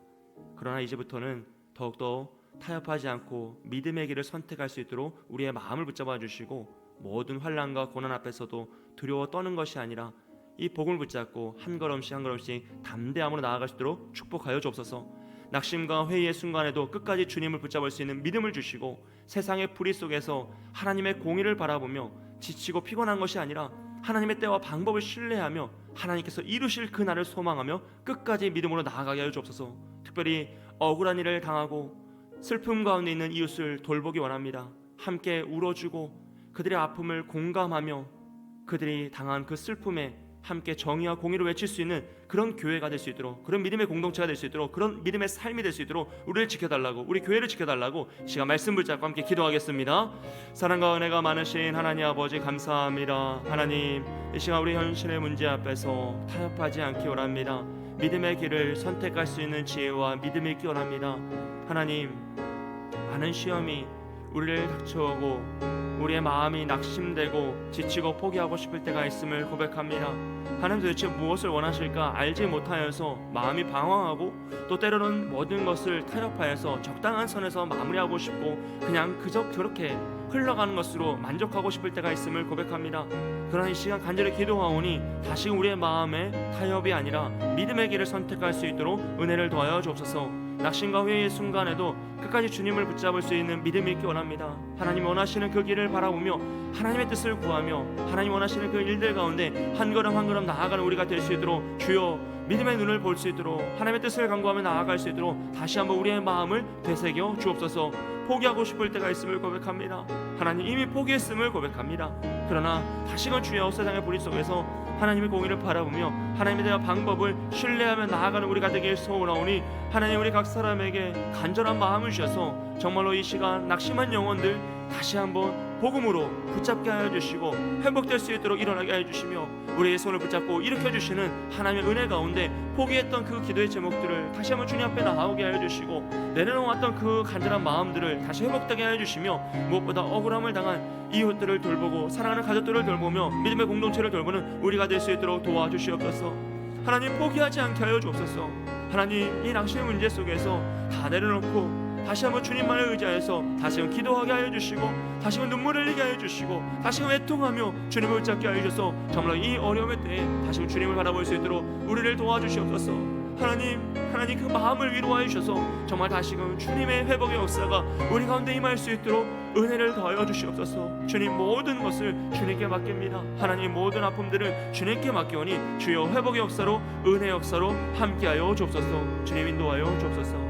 그러나 이제부터는 더욱더 타협하지 않고 믿음의 길을 선택할 수 있도록 우리의 마음을 붙잡아 주시고 모든 환난과 고난 앞에서도 두려워 떠는 것이 아니라 이 복음을 붙잡고 한 걸음씩 한 걸음씩 담대함으로 나아갈 수 있도록 축복하여 주옵소서. 낙심과 회의의 순간에도 끝까지 주님을 붙잡을 수 있는 믿음을 주시고 세상의 불의 속에서 하나님의 공의를 바라보며 지치고 피곤한 것이 아니라 하나님의 때와 방법을 신뢰하며 하나님께서 이루실 그 날을 소망하며 끝까지 믿음으로 나아가게 하여 주옵소서. 특별히 억울한 일을 당하고 슬픔 가운데 있는 이웃을 돌보기 원합니다. 함께 울어주고 그들의 아픔을 공감하며 그들이 당한 그 슬픔에 함께 정의와 공의를 외칠 수 있는 그런 교회가 될 수 있도록, 그런 믿음의 공동체가 될 수 있도록, 그런 믿음의 삶이 될 수 있도록 우리를 지켜달라고, 우리 교회를 지켜달라고 시간 말씀 붙잡고 함께 기도하겠습니다. 사랑과 은혜가 많으신 하나님 아버지 감사합니다. 하나님, 이 시간 우리 현실의 문제 앞에서 타협하지 않기 원합니다. 믿음의 길을 선택할 수 있는 지혜와 믿음이 있기 원합니다. 하나님, 많은 시험이 우리를 닥쳐오고 우리의 마음이 낙심되고 지치고 포기하고 싶을 때가 있음을 고백합니다. 하나님, 도대체 무엇을 원하실까 알지 못하여서 마음이 방황하고 또 때로는 모든 것을 타협하여서 적당한 선에서 마무리하고 싶고 그냥 그저 그렇게 흘러가는 것으로 만족하고 싶을 때가 있음을 고백합니다. 그러나 이 시간 간절히 기도하오니 다시금 우리의 마음에 타협이 아니라 믿음의 길을 선택할 수 있도록 은혜를 더하여 주옵소서. 낙심과 회의의 순간에도 끝까지 주님을 붙잡을 수 있는 믿음이 있기 원합니다. 하나님 원하시는 그 길을 바라보며 하나님의 뜻을 구하며 하나님 원하시는 그 일들 가운데 한 걸음 한 걸음 나아가는 우리가 될 수 있도록 주여 믿음의 눈을 볼 수 있도록 하나님의 뜻을 간구하며 나아갈 수 있도록 다시 한번 우리의 마음을 되새겨 주옵소서. 포기하고 싶을 때가 있음을 고백합니다. 하나님, 이미 포기했음을 고백합니다. 그러나 다시금 주여 세상의 불의 속에서 하나님의 공의를 바라보며 하나님에 대한 방법을 신뢰하며 나아가는 우리가 되길 소원하오니 하나님, 우리 각 사람에게 간절한 마음을 주셔서 정말로 이 시간 낙심한 영혼들 다시 한번 복음으로 붙잡게 하여 주시고 회복될 수 있도록 일어나게 하여 주시며 우리의 손을 붙잡고 일으켜 주시는 하나님의 은혜 가운데 포기했던 그 기도의 제목들을 다시 한번 주님 앞에 나오게 하여 주시고 내려놓았던 그 간절한 마음들을 다시 회복되게 하여 주시며 무엇보다 억울함을 당한 이웃들을 돌보고 사랑하는 가족들을 돌보며 믿음의 공동체를 돌보는 우리가 될 수 있도록 도와주시옵소서. 하나님, 포기하지 않게 하여 주옵소서. 하나님, 이 낙심의 문제 속에서 다 내려놓고 다시 한번 주님만을 의지하여서 다시금 기도하게 하여 주시고 다시금 눈물을 흘리게 하여 주시고 다시금 애통하며 주님을 붙잡게 하여 주셔서 정말 이 어려움의 때에 다시금 주님을 바라볼 수 있도록 우리를 도와주시옵소서. 하나님 그 마음을 위로하여 주셔서 정말 다시금 주님의 회복의 역사가 우리 가운데 임할 수 있도록 은혜를 더하여 주시옵소서. 주님, 모든 것을 주님께 맡깁니다. 하나님, 모든 아픔들을 주님께 맡기오니 주여 회복의 역사로 은혜의 역사로 함께하여 주옵소서. 주님 인도하여 주옵소서.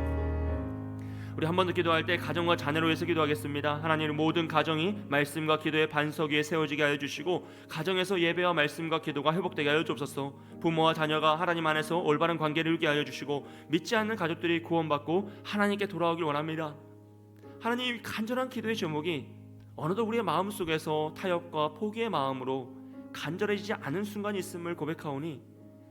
우리 한 번 더 기도할 때 가정과 자녀로 위해서 기도하겠습니다. 하나님, 모든 가정이 말씀과 기도의 반석 위에 세워지게 하여 주시고 가정에서 예배와 말씀과 기도가 회복되게 하여 주옵소서. 부모와 자녀가 하나님 안에서 올바른 관계를 이루게 하여 주시고 믿지 않는 가족들이 구원받고 하나님께 돌아오길 원합니다. 하나님, 간절한 기도의 제목이 어느덧 우리의 마음속에서 타협과 포기의 마음으로 간절해지지 않은 순간이 있음을 고백하오니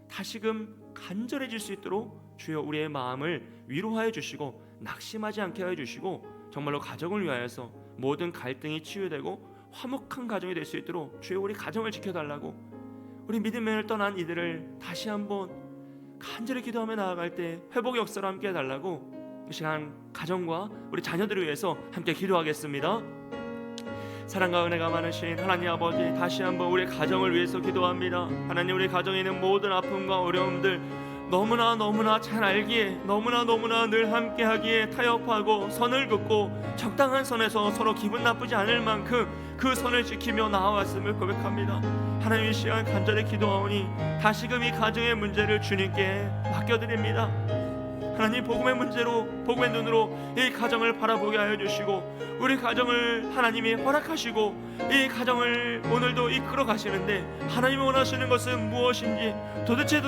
다시금 간절해질 수 있도록 주여 우리의 마음을 위로하여 주시고 낙심하지 않게 하여 주시고 정말로 가정을 위하여서 모든 갈등이 치유되고 화목한 가정이 될 수 있도록 주여 우리 가정을 지켜달라고, 우리 믿음을 떠난 이들을 다시 한번 간절히 기도하며 나아갈 때 회복의 역사로 함께 해달라고 이 시간 가정과 우리 자녀들을 위해서 함께 기도하겠습니다. 사랑과 은혜가 많으신 하나님 아버지, 다시 한번 우리 가정을 위해서 기도합니다. 하나님, 우리 가정에 있는 모든 아픔과 어려움들 너무나 잘 알기에 너무나 늘 함께하기에 타협하고 선을 긋고 적당한 선에서 서로 기분 나쁘지 않을 만큼 그 선을 지키며 나아왔음을 고백합니다. 하나님, 이 시간 간절히 기도하오니 다시금 이 가정의 문제를 주님께 맡겨드립니다. 하나님, 복음의 문제로 복음의 눈으로 이 가정을 바라보게 하여 주시고 우리 가정을 하나님이 허락하시고 이 가정을 오늘도 이끌어 가시는데 하나님이 원하시는 것은 무엇인지, 도대체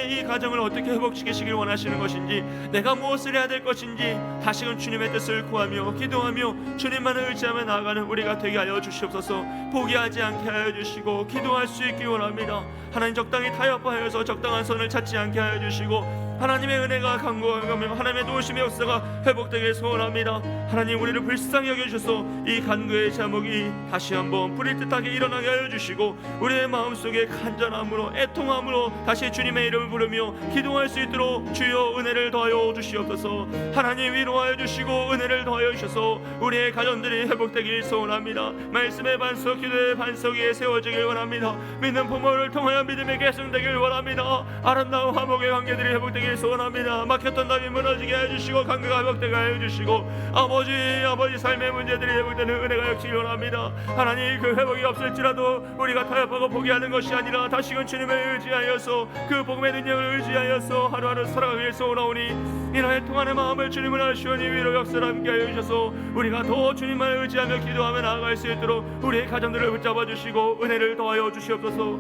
이 가정을 어떻게 회복시키시길 원하시는 것인지, 내가 무엇을 해야 될 것인지 다시금 주님의 뜻을 구하며 기도하며 주님만을 의지하며 나아가는 우리가 되게 하여 주시옵소서. 포기하지 않게 하여 주시고 기도할 수 있기 원합니다. 하나님, 적당히 타협하여서 적당한 선을 찾지 않게 하여 주시고 하나님의 은혜가 간구하며 하나님의 도우심의 역사가 회복되길 소원합니다. 하나님, 우리를 불쌍히 여겨주셔서 이 간구의 제목이 다시 한번 불일 듯하게 일어나게 하여 주시고 우리의 마음속에 간절함으로 애통함으로 다시 주님의 이름을 부르며 기도할 수 있도록 주여 은혜를 더하여 주시옵소서. 하나님, 위로하여 주시고 은혜를 더하여 주셔서 우리의 가정들이 회복되길 소원합니다. 말씀의 반석, 기도의 반석 위에 세워지길 원합니다. 믿는 부모를 통하여 믿음의 계승되길 원합니다. 아름다운 화목의 관계들이 회복되길 소원합니다. 막혔던 담이 무너지게 해주시고 관계가 회복되게 해주시고 아버지 삶의 문제들이 회복되는 은혜가 역시 원합니다. 하나님, 그 회복이 없을지라도 우리가 타협하고 포기하는 것이 아니라 다시금 주님을 의지하여서 그 복음의 능력을 의지하여서 하루하루 살아가길 소원하오니 이날 통하는 마음을 주님을 하시오니 위로 역사를 함께하여 주셔서 우리가 더 주님만을 의지하며 기도하며 나아갈 수 있도록 우리의 가정들을 붙잡아 주시고 은혜를 더하여 주시옵소서.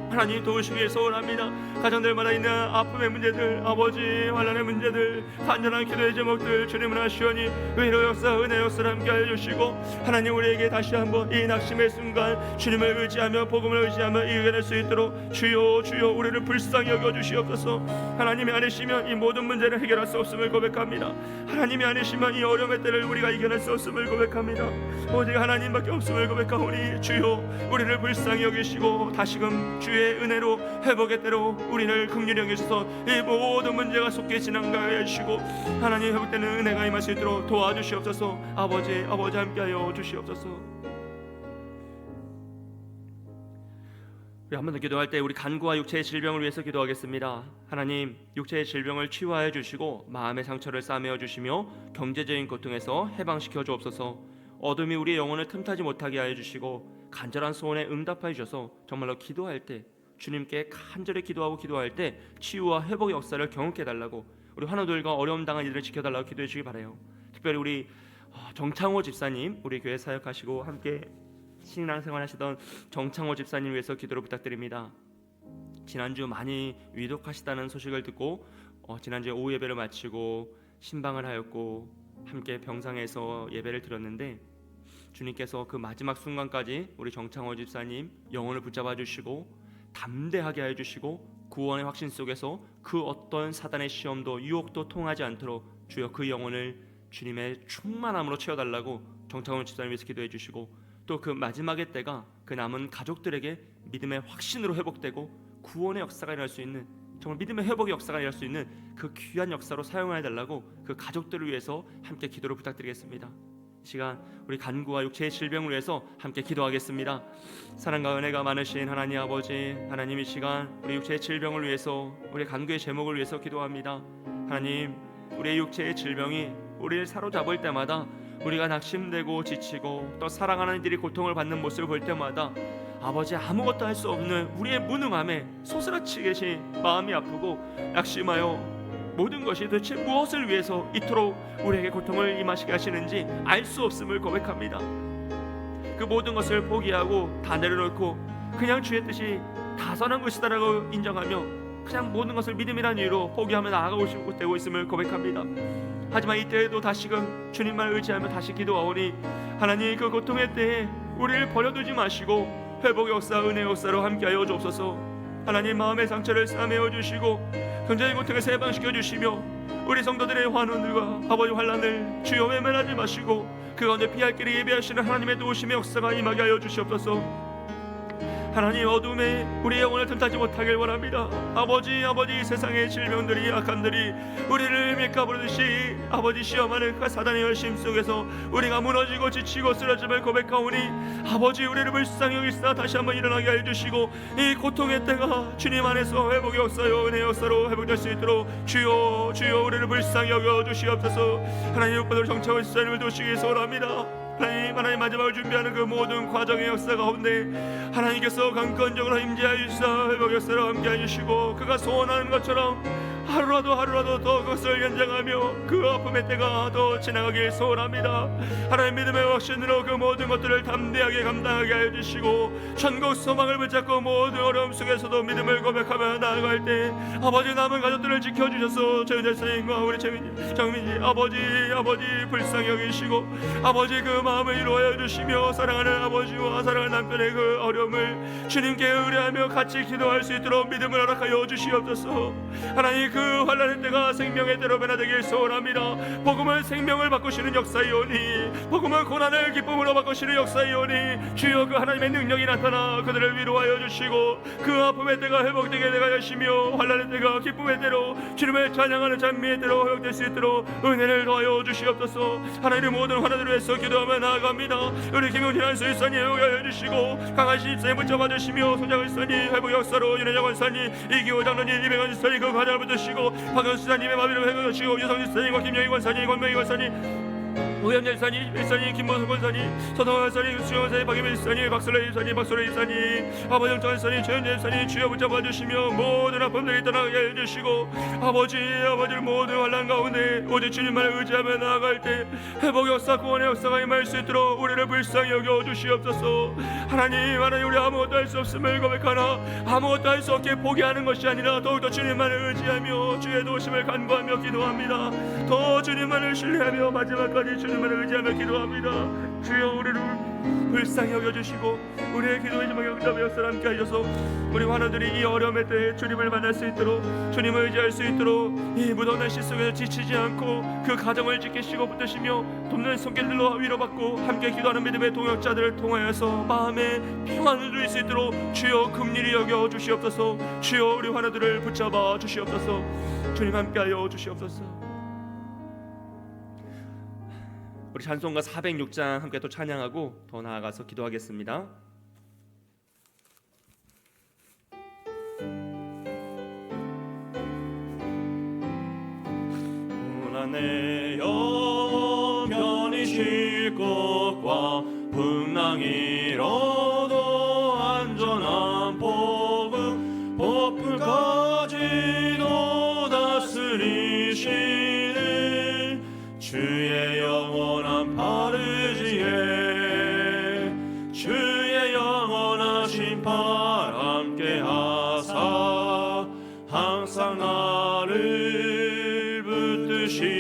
하나님 도우시길 소원합니다. 가정들마다 있는 아픔의 문제들, 아버지 환난의 문제들, 간절한 기도의 제목들 주님을 하시오니 의로 역사, 은혜 역사를 함께하여 주시고 하나님 우리에게 다시 한번 이 낙심의 순간 주님을 의지하며 복음을 의지하며 이겨낼 수 있도록 주여 주여 우리를 불쌍히 여겨주시옵소서. 하나님이 아니시면 이 모든 문제를 해결할 수 없음을 고백합니다. 하나님이 아니시면 이 어려움의 때를 우리가 이겨낼 수 없음을 고백합니다. 오직 하나님밖에 없음을 고백하오니 주여 우리를 불쌍히 여기시고 다시금 주의 은혜로 회복의 때로 우리를 긍휼히 여기셔서 이 모든 문제가 속히 지나가게 해주시고 하나님 회복되는 은혜가 임할 수 있도록 도와주시옵소서. 아버지 함께하여 주시옵소서. 우리 한 번 더 기도할 때 우리 간구와 육체의 질병을 위해서 기도하겠습니다. 하나님 육체의 질병을 치유하여 주시고 마음의 상처를 싸매어 주시며 경제적인 고통에서 해방시켜 주옵소서. 어둠이 우리의 영혼을 틈타지 못하게 하여 주시고 간절한 소원에 응답하여 주셔서 정말로 기도할 때 주님께 간절히 기도할 때 치유와 회복의 역사를 경험케 해달라고 우리 환우들과 어려움 당한 이들을 지켜달라고 기도해 주시기 바라요. 특별히 우리 정창호 집사님 우리 교회 사역하시고 함께 신앙생활 하시던 정창호 집사님 위해서 기도를 부탁드립니다. 지난주 많이 위독하시다는 소식을 듣고 지난주에 오후 예배를 마치고 신방을 하였고 함께 병상에서 예배를 드렸는데 주님께서 그 마지막 순간까지 우리 정창호 집사님 영혼을 붙잡아 주시고 담대하게 하여 주시고 구원의 확신 속에서 그 어떤 사단의 시험도 유혹도 통하지 않도록 주여 그 영혼을 주님의 충만함으로 채워달라고 정창호 집사님 위해서 기도해 주시고 또 그 마지막의 때가 그 남은 가족들에게 믿음의 확신으로 회복되고 구원의 역사가 일어날 수 있는 정말 믿음의 회복의 역사가 일어날 수 있는 그 귀한 역사로 사용해 달라고 그 가족들을 위해서 함께 기도를 부탁드리겠습니다. 이 시간 우리 간구와 육체의 질병을 위해서 함께 기도하겠습니다. 사랑과 은혜가 많으신 하나님 아버지, 하나님 이 시간 우리 육체의 질병을 위해서 우리 간구의 제목을 위해서 기도합니다. 하나님 우리의 육체의 질병이 우리를 사로잡을 때마다 우리가 낙심되고 지치고 또 사랑하는 이들이 고통을 받는 모습을 볼 때마다 아버지 아무것도 할 수 없는 우리의 무능함에 소스라치 계신 마음이 아프고 낙심하여 모든 것이 도대체 무엇을 위해서 이토록 우리에게 고통을 임하시게 하시는지 알 수 없음을 고백합니다. 그 모든 것을 포기하고 다 내려놓고 그냥 주의 뜻이 다 선한 것이다라고 인정하며 그냥 모든 것을 믿음이라는 이유로 포기하며 나아가고 되고 있음을 고백합니다. 하지만 이때에도 다시금 주님만 의지하며 다시 기도하오니 하나님 그 고통의 때에 우리를 버려두지 마시고 회복의 역사, 은혜의 역사로 함께하여 주옵소서. 하나님 마음의 상처를 싸매어 주시고 경제의 고통에서 해방시켜 주시며 우리 성도들의 환원들과 아버지 환난을 주여 외면하지 마시고 그 가운데 피할 길을 예비하시는 하나님의 도우심의 역사가 임하게 하여 주시옵소서. 하나님 어둠에 우리의 영혼을 틈타지 못하길 원합니다. 아버지 세상의 질병들이 악함들이 우리를 밀가부르듯이 아버지 시험하는 그 사단의 열심 속에서 우리가 무너지고 지치고 쓰러짐을 고백하오니 아버지 우리를 불쌍히 여기시다 다시 한번 일어나게 해주시고 이 고통의 때가 주님 안에서 회복의 역사요 은혜의 역사로 회복될 수 있도록 주여 우리를 불쌍히 여겨주시옵소서. 하나님 오빠들 정착을 시사님을 도우시기 소원합니다. 하나님 마지막을 준비하는 그 모든 과정의 역사 가운데 하나님께서 강건적으로 임재하여 주시사 회복 역사로 함께해 주시고 그가 소원하는 것처럼 하루라도 더 그것을 연장하며 그 아픔의 때가 더 지나가길 소원합니다. 하나님 믿음의 확신으로 그 모든 것들을 담대하게 감당하게 하여 주시고 천국 소망을 붙잡고 모든 어려움 속에서도 믿음을 고백하며 나아갈 때 아버지 남은 가족들을 지켜주셔서 최은재선생님과 우리 정민지 아버지 불쌍히 여기시고 아버지 그 마음을 이루어 주시며 사랑하는 아버지와 사랑하는 남편의 그 어려움을 주님께 의뢰하며 같이 기도할 수 있도록 믿음을 허락하여 주시옵소서. 하나님 그 환난의 때가 생명의 때로 변화되길 소원합니다. 복음은 생명을 바꾸시는 역사이오니 복음은 고난을 기쁨으로 바꾸시는 역사이오니 주여 그 하나님의 능력이 나타나 그들을 위로하여 주시고 그 아픔의 때가 회복되게 되게 하시며 환난의 때가 기쁨의 때로 주님을 찬양하는 찬미의 때로 회복될 수 있도록 은혜를 더하여 주시옵소서. 하나님의 모든 환난을 위해서 기도하며 나아갑니다. 우리 김용진 안수일사님 회복하여 주시고 강하신 입사에 붙잡아 주시며 소장을 사님 회복 역사로 윤혜정 원사님 이기호 장로님 이백원 지사님 그 과정을 붙으시고 박영수 사님의 마비를 회복하시고 유성진 사님과 김영희 원사님 권명희 원사님 오현재 일사님, 일사님, 김보석 권사님, 서동환 일사님, 수영 일사님, 박예민 일사님, 박설래 일사님, 박설래 일사님, 아버지 영장 일사님, 최현재 일사님, 주여 붙잡아 주시며 모든 아픔들이 떠나게 해주시고 아버지를 모든 환난 가운데 오직 주님만을 의지하며 나아갈 때 회복의 역사, 구원의 역사가 임할 수 있도록 우리를 불쌍히 여겨 주시옵소서. 하나님 우리 아무것도 할 수 없음을 고백하나 아무것도 할 수 없게 포기하는 것이 아니라 더욱더 주님만을 의지하며 주의 도우심을 간구하며 기도합니다. 더 주님만을 신뢰하며 마지막까지 주님만을 의지하며 기도합니다. 주여 우리를 불쌍히 여겨주시고 우리의 기도의 지막 응답의 역사를 함께 하셔서 우리 환우들이 이 어려움의 때에 주님을 만날 수 있도록 주님을 의지할 수 있도록 이 무더운 날씨 속에서 지치지 않고 그 가정을 지키시고 붙드시며 돕는 손길들로 위로받고 함께 기도하는 믿음의 동역자들을 통하여서 마음에 평안을 누릴 수 있도록 주여 긍휼히 여겨 주시옵소서. 주여 우리 환우들을 붙잡아 주시옵소서. 주님 함께하여 주시옵소서. 우리 찬송가 406장 함께 또 찬양하고 더 나아가서 기도하겠습니다. 내 영혼 편히 쉴 곳과 풍랑 잃어도 안전한 복음 폭풍까지도 다스리시는 주의 영원한 파르지에 주의 영원하신 팔 함께 하사 항상 나를 붙드시니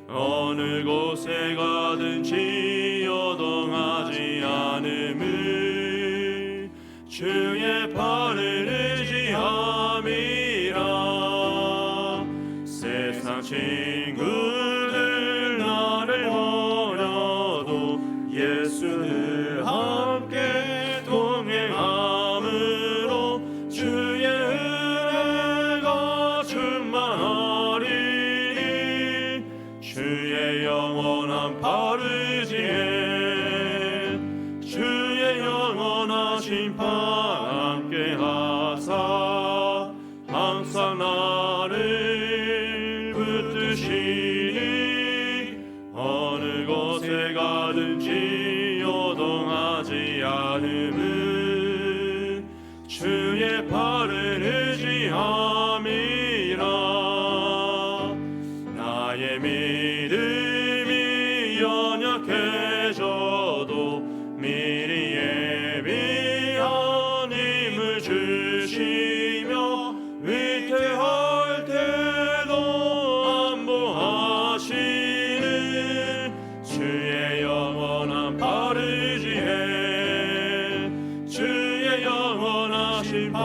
어느 곳에 가든지 여동하지 않음을 주의 팔을 의지함이라. 세상 친구들 나를 버려도 예수를 함께 동행함으로 주의 은혜가 충만하리니 주의 영원한 파르지에 주의 영원하신 팔 함께 하사 항상 나를 붙드시니 어느 곳에 가든지 요동하지 않음은 주의 팔을 의지함이라. 나의 믿음이 연약해져도 미리 예비한 힘을 주시며 위태할 때도 안보하시는 주의 영원한 파르지에 주의 영원하신 팔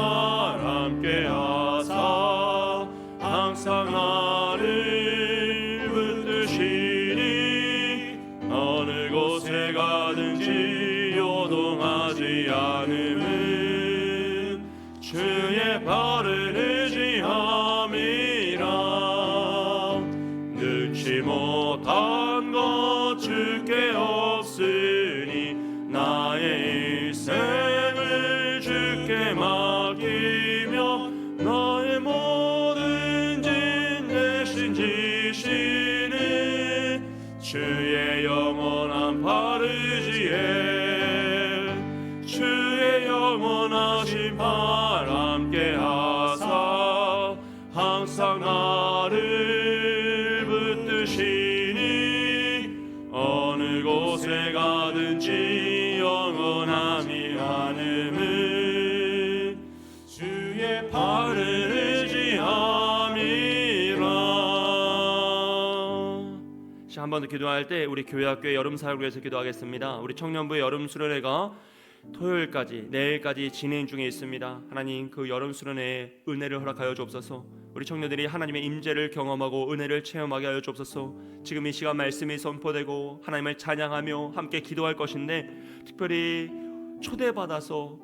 함께 하사 항상 나를 붙드시니 어느 곳에 가든지 요동하지 않음은 주의 팔을 의지함이라. 능치 못한 것 주께 없으니 나의 일생을 주께 맡기며 나의 모든 짐 대신 지시는 주의 영원한 파르지에 주의 영원하신 팔 함께 하사 항상 나를 붙드시니 어느 곳에 가든지 영원함이 않음은 주의 팔을 의지함이라. 한 번 더 기도할 때 우리 교회학교의 여름 사역을 위해서 기도하겠습니다. 우리 청년부의 여름 수련회가 토요일까지 내일까지 진행 중에 있습니다. 하나님 그 여름 수련회에 은혜를 허락하여 주옵소서. 우리 청년들이 하나님의 임재를 경험하고 은혜를 체험하게 하여 주옵소서. 지금 이 시간 말씀이 선포되고 하나님을 찬양하며 함께 기도할 것인데 특별히 초대받아서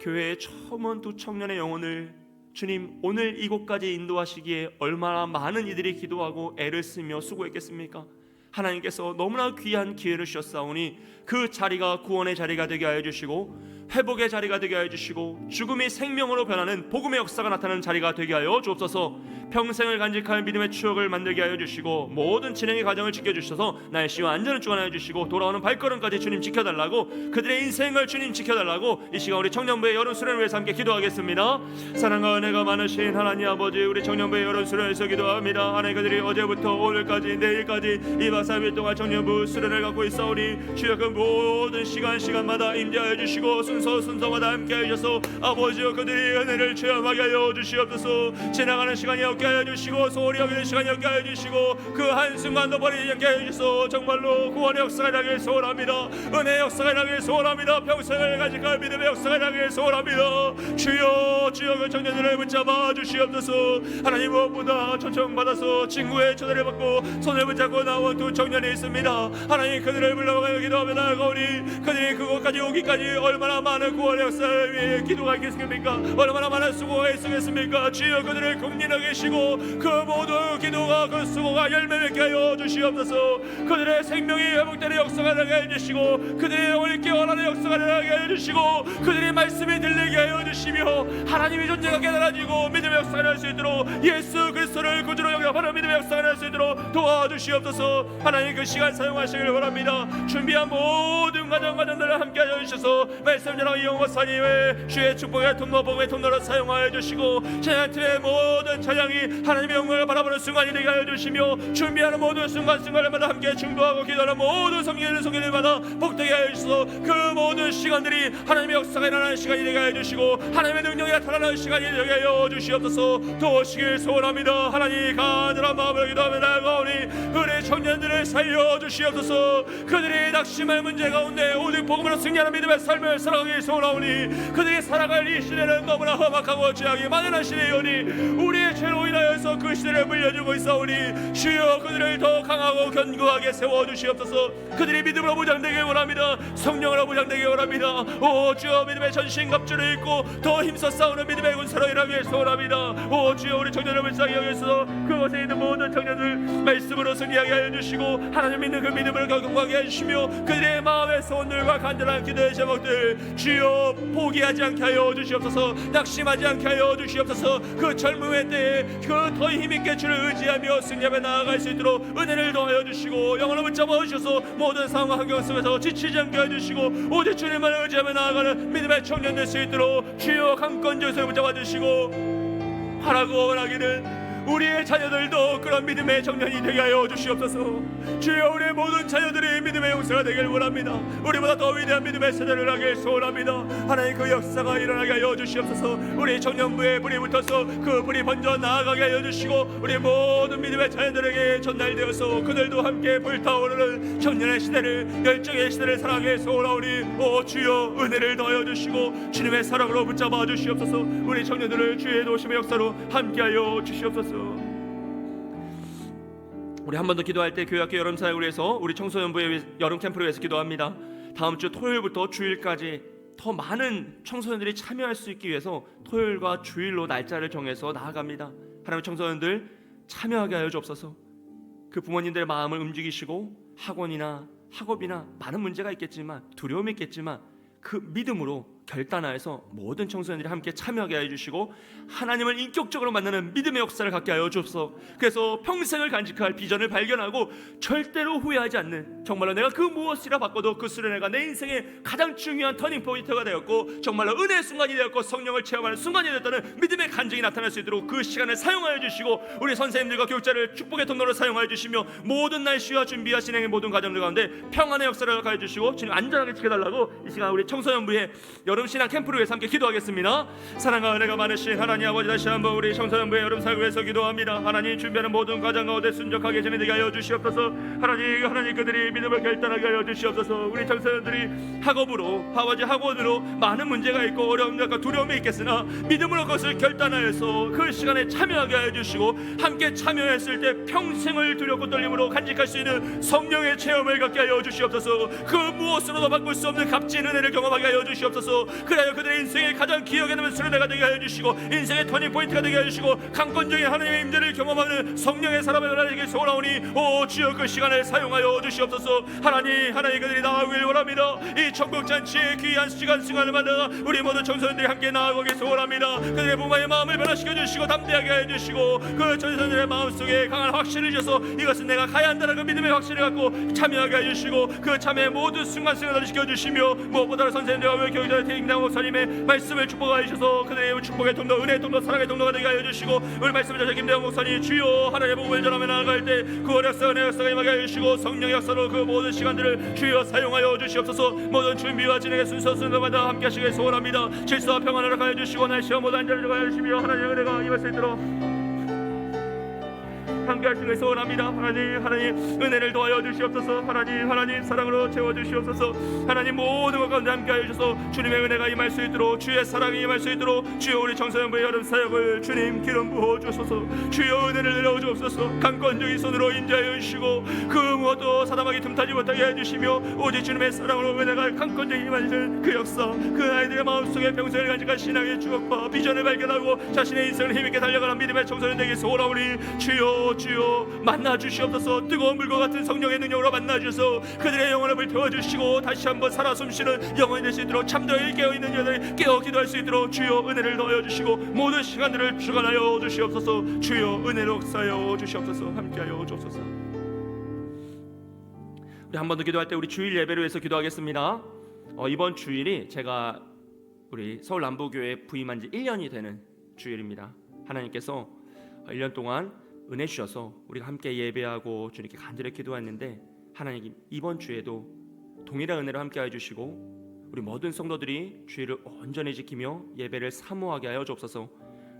교회에 처음 온 두 청년의 영혼을 주님 오늘 이곳까지 인도하시기에 얼마나 많은 이들이 기도하고 애를 쓰며 수고했겠습니까? 하나님께서 너무나 귀한 기회를 주셨사오니 그 자리가 구원의 자리가 되게 하여 주시고 회복의 자리가 되게 하여 주시고 죽음이 생명으로 변하는 복음의 역사가 나타나는 자리가 되게 하여 주옵소서. 평생을 간직할 믿음의 추억을 만들게 하여 주시고 모든 진행의 과정을 지켜주셔서 날씨와 안전을 주관하여 주시고 돌아오는 발걸음까지 주님 지켜달라고, 그들의 인생을 주님 지켜달라고 이 시간 우리 청년부의 여름 수련을 위해서 함께 기도하겠습니다. 사랑과 은혜가 많으신 하나님 아버지, 우리 청년부의 여름 수련을 위해서 기도합니다. 하나님, 그들이 어제부터 오늘까지 내일까지 2박 3일 동안 청년부 수련을 갖고 있사오니 주여 그 모든 시간마다 임재하여 주시고 순서마다 함께하여 주셔서 아버지여 그들이 은혜를 체험하게 하여 주시옵소서. 지나가는 시간이 없게 하여 주시고 소홀히 여기는 시간이 없게 하여 주시고 그 한순간도 버리지 않게 하여 주셔서 정말로 구원의 역사가 일어나길 소원합니다. 은혜의 역사가 일어나길 소원합니다. 평생을 간직할 믿음의 역사가 일어나길 소원합니다. 주여 그 청년들을 붙잡아 주시옵소서. 하나님, 무엇보다 초청받아서 친구의 초대를 받고 손을 붙잡고 나온 두 청년이 있습니다. 하나님, 그들을 불러가며 기도하며 나아가오니 그들이 그곳까지 오기까지 얼마나 많은 구원의 역사를 위해 기도가 있겠습니까? 얼마나 많은 수고가 있겠습니까? 주여 그들을 긍휼하게 하시고 그 모든 기도가 그 수고가 열매 맺게 하여 주시옵소서. 그들의 생명이 회복되는 역사가 되게 해주시고 그들의 영혼이 깨어나는 역사가 되게 해주시고 그들의 말씀이 들리게 하여 주시며 하나님의 존재가 깨달아지고 믿음의 역사가 날 수 있도록 예수 그리스도를 구주로 영접하는 믿음의 역사가 날 수 있도록 도와주시옵소서. 하나님, 그 시간 사용하시길 바랍니다. 준비한 모든 가정들을 함께 하여 주셔서 말씀 전하고 이용 목사님의 주의 축복의 통로, 복음의 통로로 사용하여 주시고 찬양팀의 모든 찬양이 하나님의 영광을 바라보는 순간이 되게 하여 주시며 준비하는 모든 순간마다 함께 중보하고 기도하는 모든 성결마다 복되게 하여 주셔서 그 모든 시간들이 하나님의 역사가 일어나는 시간이 되게 하여 주시고 하나님의 능력이 나타나는 시간이 되게 하여 주시옵소서. 도우시길 소원합니다. 하나님, 간절한 마음으로 기도하며 나아가오니 우리 청년들을 살려 주시옵소서. 그들이 낙심할 문제 가운데 오직 복음으로 승리하는 믿음의 삶을 살아가길 소원하오니 그들이 살아갈 이 시대는 너무나 험악하고 죄악이 만연한 시대이오니 우리의 죄로 인하여서 그 시대를 물려주고 있사오니 주여 그들을 더 강하고 견고하게 세워주시옵소서. 그들이 믿음으로 무장되길 원합니다. 성령으로 무장되길 원합니다. 오 주여, 믿음의 전신갑주를 입고 더 힘써 싸우는 믿음의 군사로 일하길 소원합니다. 오 주여, 우리 청년을 불쌍히 여기서 그곳에 있는 모든 청년들 말씀으로 승리하게 하여 주시고 하나님 믿는 그 믿음을 견고하게 해주시며 그들의 마음의 소원들과 간절한 기도의 제목들 주여 포기하지 않게 하여 주시옵소서. 낙심하지 않게 하여 주시옵소서. 그 젊음의 때에 그 더 힘있게 주를 의지하며 승리하며 나아갈 수 있도록 은혜를 더하여 주시고 영원을 붙잡아 주셔서 모든 상황 환경 속에서 지치지 않게 해주시고 오직 주님만 의지하며 나아가는 믿음의 청년 될 수 있도록 주여 강권 주소를 붙잡아 주시고 하라고 원하기는 우리의 자녀들도 그런 믿음의 청년이 되게 하여 주시옵소서. 주여, 우리의 모든 자녀들이 믿음의 용사가 되길 원합니다. 우리보다 더 위대한 믿음의 세대를 하길 소원합니다. 하나님, 그 역사가 일어나게 하여 주시옵소서. 우리 청년부에 불이 붙어서 그 불이 번져 나아가게 하여 주시고 우리 모든 믿음의 자녀들에게 전달되어서 그들도 함께 불타오르는 청년의 시대를, 열정의 시대를 살아가게 소원하오니 오 주여, 은혜를 더하여 주시고 주님의 사랑으로 붙잡아 주시옵소서. 우리 청년들을 주의 도심의 역사로 함께하여 주시옵소서. 우리 한 번 더 기도할 때 교회학교 여름 사역을 위해서 우리 청소년부의 여름 캠프를 위해서 기도합니다. 다음 주 토요일부터 주일까지 더 많은 청소년들이 참여할 수 있기 위해서 토요일과 주일로 날짜를 정해서 나아갑니다. 하나님, 청소년들 참여하게 하여 주옵소서. 그 부모님들의 마음을 움직이시고 학원이나 학업이나 많은 문제가 있겠지만 두려움이 있겠지만 그 믿음으로 결단하여서 모든 청소년들이 함께 참여하게 해주시고 하나님을 인격적으로 만나는 믿음의 역사를 갖게 하여 주옵소서. 그래서 평생을 간직할 비전을 발견하고 절대로 후회하지 않는, 정말로 내가 그 무엇이라 바꿔도 그 수련회가 내 인생의 가장 중요한 터닝 포인트가 되었고 정말로 은혜의 순간이 되었고 성령을 체험하는 순간이 되었다는 믿음의 간증이 나타날 수 있도록 그 시간을 사용하여 주시고 우리 선생님들과 교육자를 축복의 통로로 사용하여 주시며 모든 날씨와 준비와 진행의 모든 과정들 가운데 평안의 역사를 가해 주시고 주님 안전하게 지켜달라고 이 시간 우리 청소년부의 여름 신앙 캠프를 위해서 함께 기도하겠습니다. 사랑과 은혜가 많으신 하나님 아버지, 다시 한번 우리 청소년부의 여름 사역을 위해서 기도합니다. 하나님, 준비하는 모든 과정 가운데 순적하게 진행되게 하여 주시옵소서. 하나님 그들이 믿음을 결단하게 하여 주시옵소서. 우리 청소년들이 학업으로 아버지 학원으로 많은 문제가 있고 어려움과 두려움이 있겠으나 믿음으로 그것을 결단하여서 그 시간에 참여하게 하여 주시고 함께 참여했을 때 평생을 두렵고 떨림으로 간직할 수 있는 성령의 체험을 갖게 하여 주시옵소서. 그 무엇으로도 바꿀 수 없는 값진 은혜를 경험하게 하여 주시옵소서. 그래야 그들의 인생의 가장 기억에 남는 순간가 되게 하여 주시고 인생의 터닝포인트가 되게 하여 주시고 강권적인 하나님의 임재를 경험하는 성령의 사람의 은혜에게 소원하오니 오 주여 그 시간을 사용하여 주시옵소서. 하나님 그들이 나아가길 원합니다. 이 천국잔치의 귀한 시간을 만나 우리 모든 청소년들이 함께 나아가길 소원합니다. 그들의 부모의 마음을 변화시켜 주시고 담대하게 해 주시고 그 청소년들의 마음속에 강한 확신을 주셔서 이것은 내가 가야 한다는 그 믿음의 확신을 갖고 참여하게 해 주시고 그 참여의 모든 순간순간을 지켜주시며 무엇보다 선생님들과 교육자의 태인당 목사님의 말씀을 축복하여 주셔서 그들의 축복의 통로 은혜의 통로 사랑의 통로가 되게 하여 주시고 오늘 말씀을 전해 김대영 목사님 주여 하나님의 복음을 전하며 나아갈 때 구원 역사 은혜 역사가 임하게 하여 주시고 성령 역사로 그 모든 시간들을 주여 사용하여 주시옵소서. 모든 준비와 진행의 순서마다 함께 하시길 소원합니다. 질서와 평안을 허락하여 주시고 날 시험 모든 안전을 허락하여 주시며 하나님의 은혜가 임할 수 있도록 함께 하시길 소원합니다. 하나님 은혜를 도와여 주시옵소서. 하나님 사랑으로 채워 주시옵소서. 하나님 모든 것 가운데 함께 하여 주셔서 주님의 은혜가 임할 수 있도록 주의 사랑이 임할 수 있도록 주여 우리 청소년부의 여름 사역을 주님 기름 부어 주소서. 주여 은혜를 내려 주옵소서. 강권적인 손으로 인자하여 주시고 그 무엇도 사담하기 틈타지 못하게 해 주시며 오직 주님의 사랑으로 은혜가 강권적인 임하시는 그 역사 그 아이들의 마음속에 평생을 간직한 신앙의 추억과 비전을 발견하고 자신의 인생을 힘있게 달려가는 믿음의 청소년 되기 소원하오니 주여 만나 주시옵소서. 뜨거운 물과 같은 성령의 능력으로 만나 주셔서 그들의 영혼을 불태워 주시고 다시 한번 살아 숨쉬는 영혼이 될 수 있도록 잠들어 깨어있는 여들이 깨어 기도할 수 있도록 주여 은혜를 넣어 주시고 모든 시간들을 주관하여 주시옵소서. 주여 은혜로 역사하여 주시옵소서. 함께하여 주옵소서. 우리 한 번 더 기도할 때 우리 주일 예배를 위해서 기도하겠습니다. 이번 주일이 제가 우리 서울 남부교회 부임한 지 1년이 되는 주일입니다. 하나님께서 1년 동안 은혜 주셔서 우리가 함께 예배하고 주님께 간절히 기도했는데 하나님 이번 주에도 동일한 은혜로 함께 해주시고 우리 모든 성도들이 주일을 온전히 지키며 예배를 사모하게 하여 주옵소서.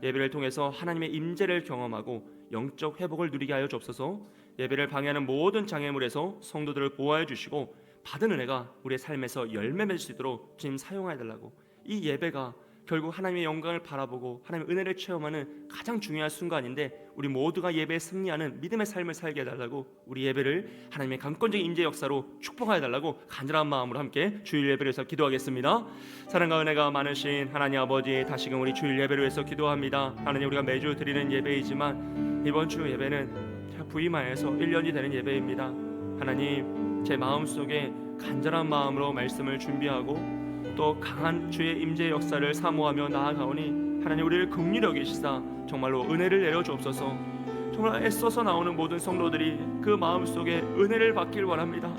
예배를 통해서 하나님의 임재를 경험하고 영적 회복을 누리게 하여 주옵소서. 예배를 방해하는 모든 장애물에서 성도들을 보호해 주시고 받은 은혜가 우리의 삶에서 열매 맺을 수 있도록 주님 사용해 달라고. 이 예배가 결국 하나님의 영광을 바라보고 하나님의 은혜를 체험하는 가장 중요한 순간인데 우리 모두가 예배에 승리하는 믿음의 삶을 살게 해달라고 우리 예배를 하나님의 강권적인 임재 역사로 축복하여 달라고 간절한 마음으로 함께 주일 예배를 위해서 기도하겠습니다. 사랑과 은혜가 많으신 하나님 아버지 다시금 우리 주일 예배를 위해서 기도합니다. 하나님 우리가 매주 드리는 예배이지만 이번 주 예배는 부임하여서 1년이 되는 예배입니다. 하나님 제 마음속에 간절한 마음으로 말씀을 준비하고 또 강한 주의 임재 역사를 사모하며 나아가오니 하나님 우리를 긍휼히 여기시사 정말로 은혜를 내려 주옵소서. 정말 애써서 나오는 모든 성도들이 그 마음속에 은혜를 받길 원합니다.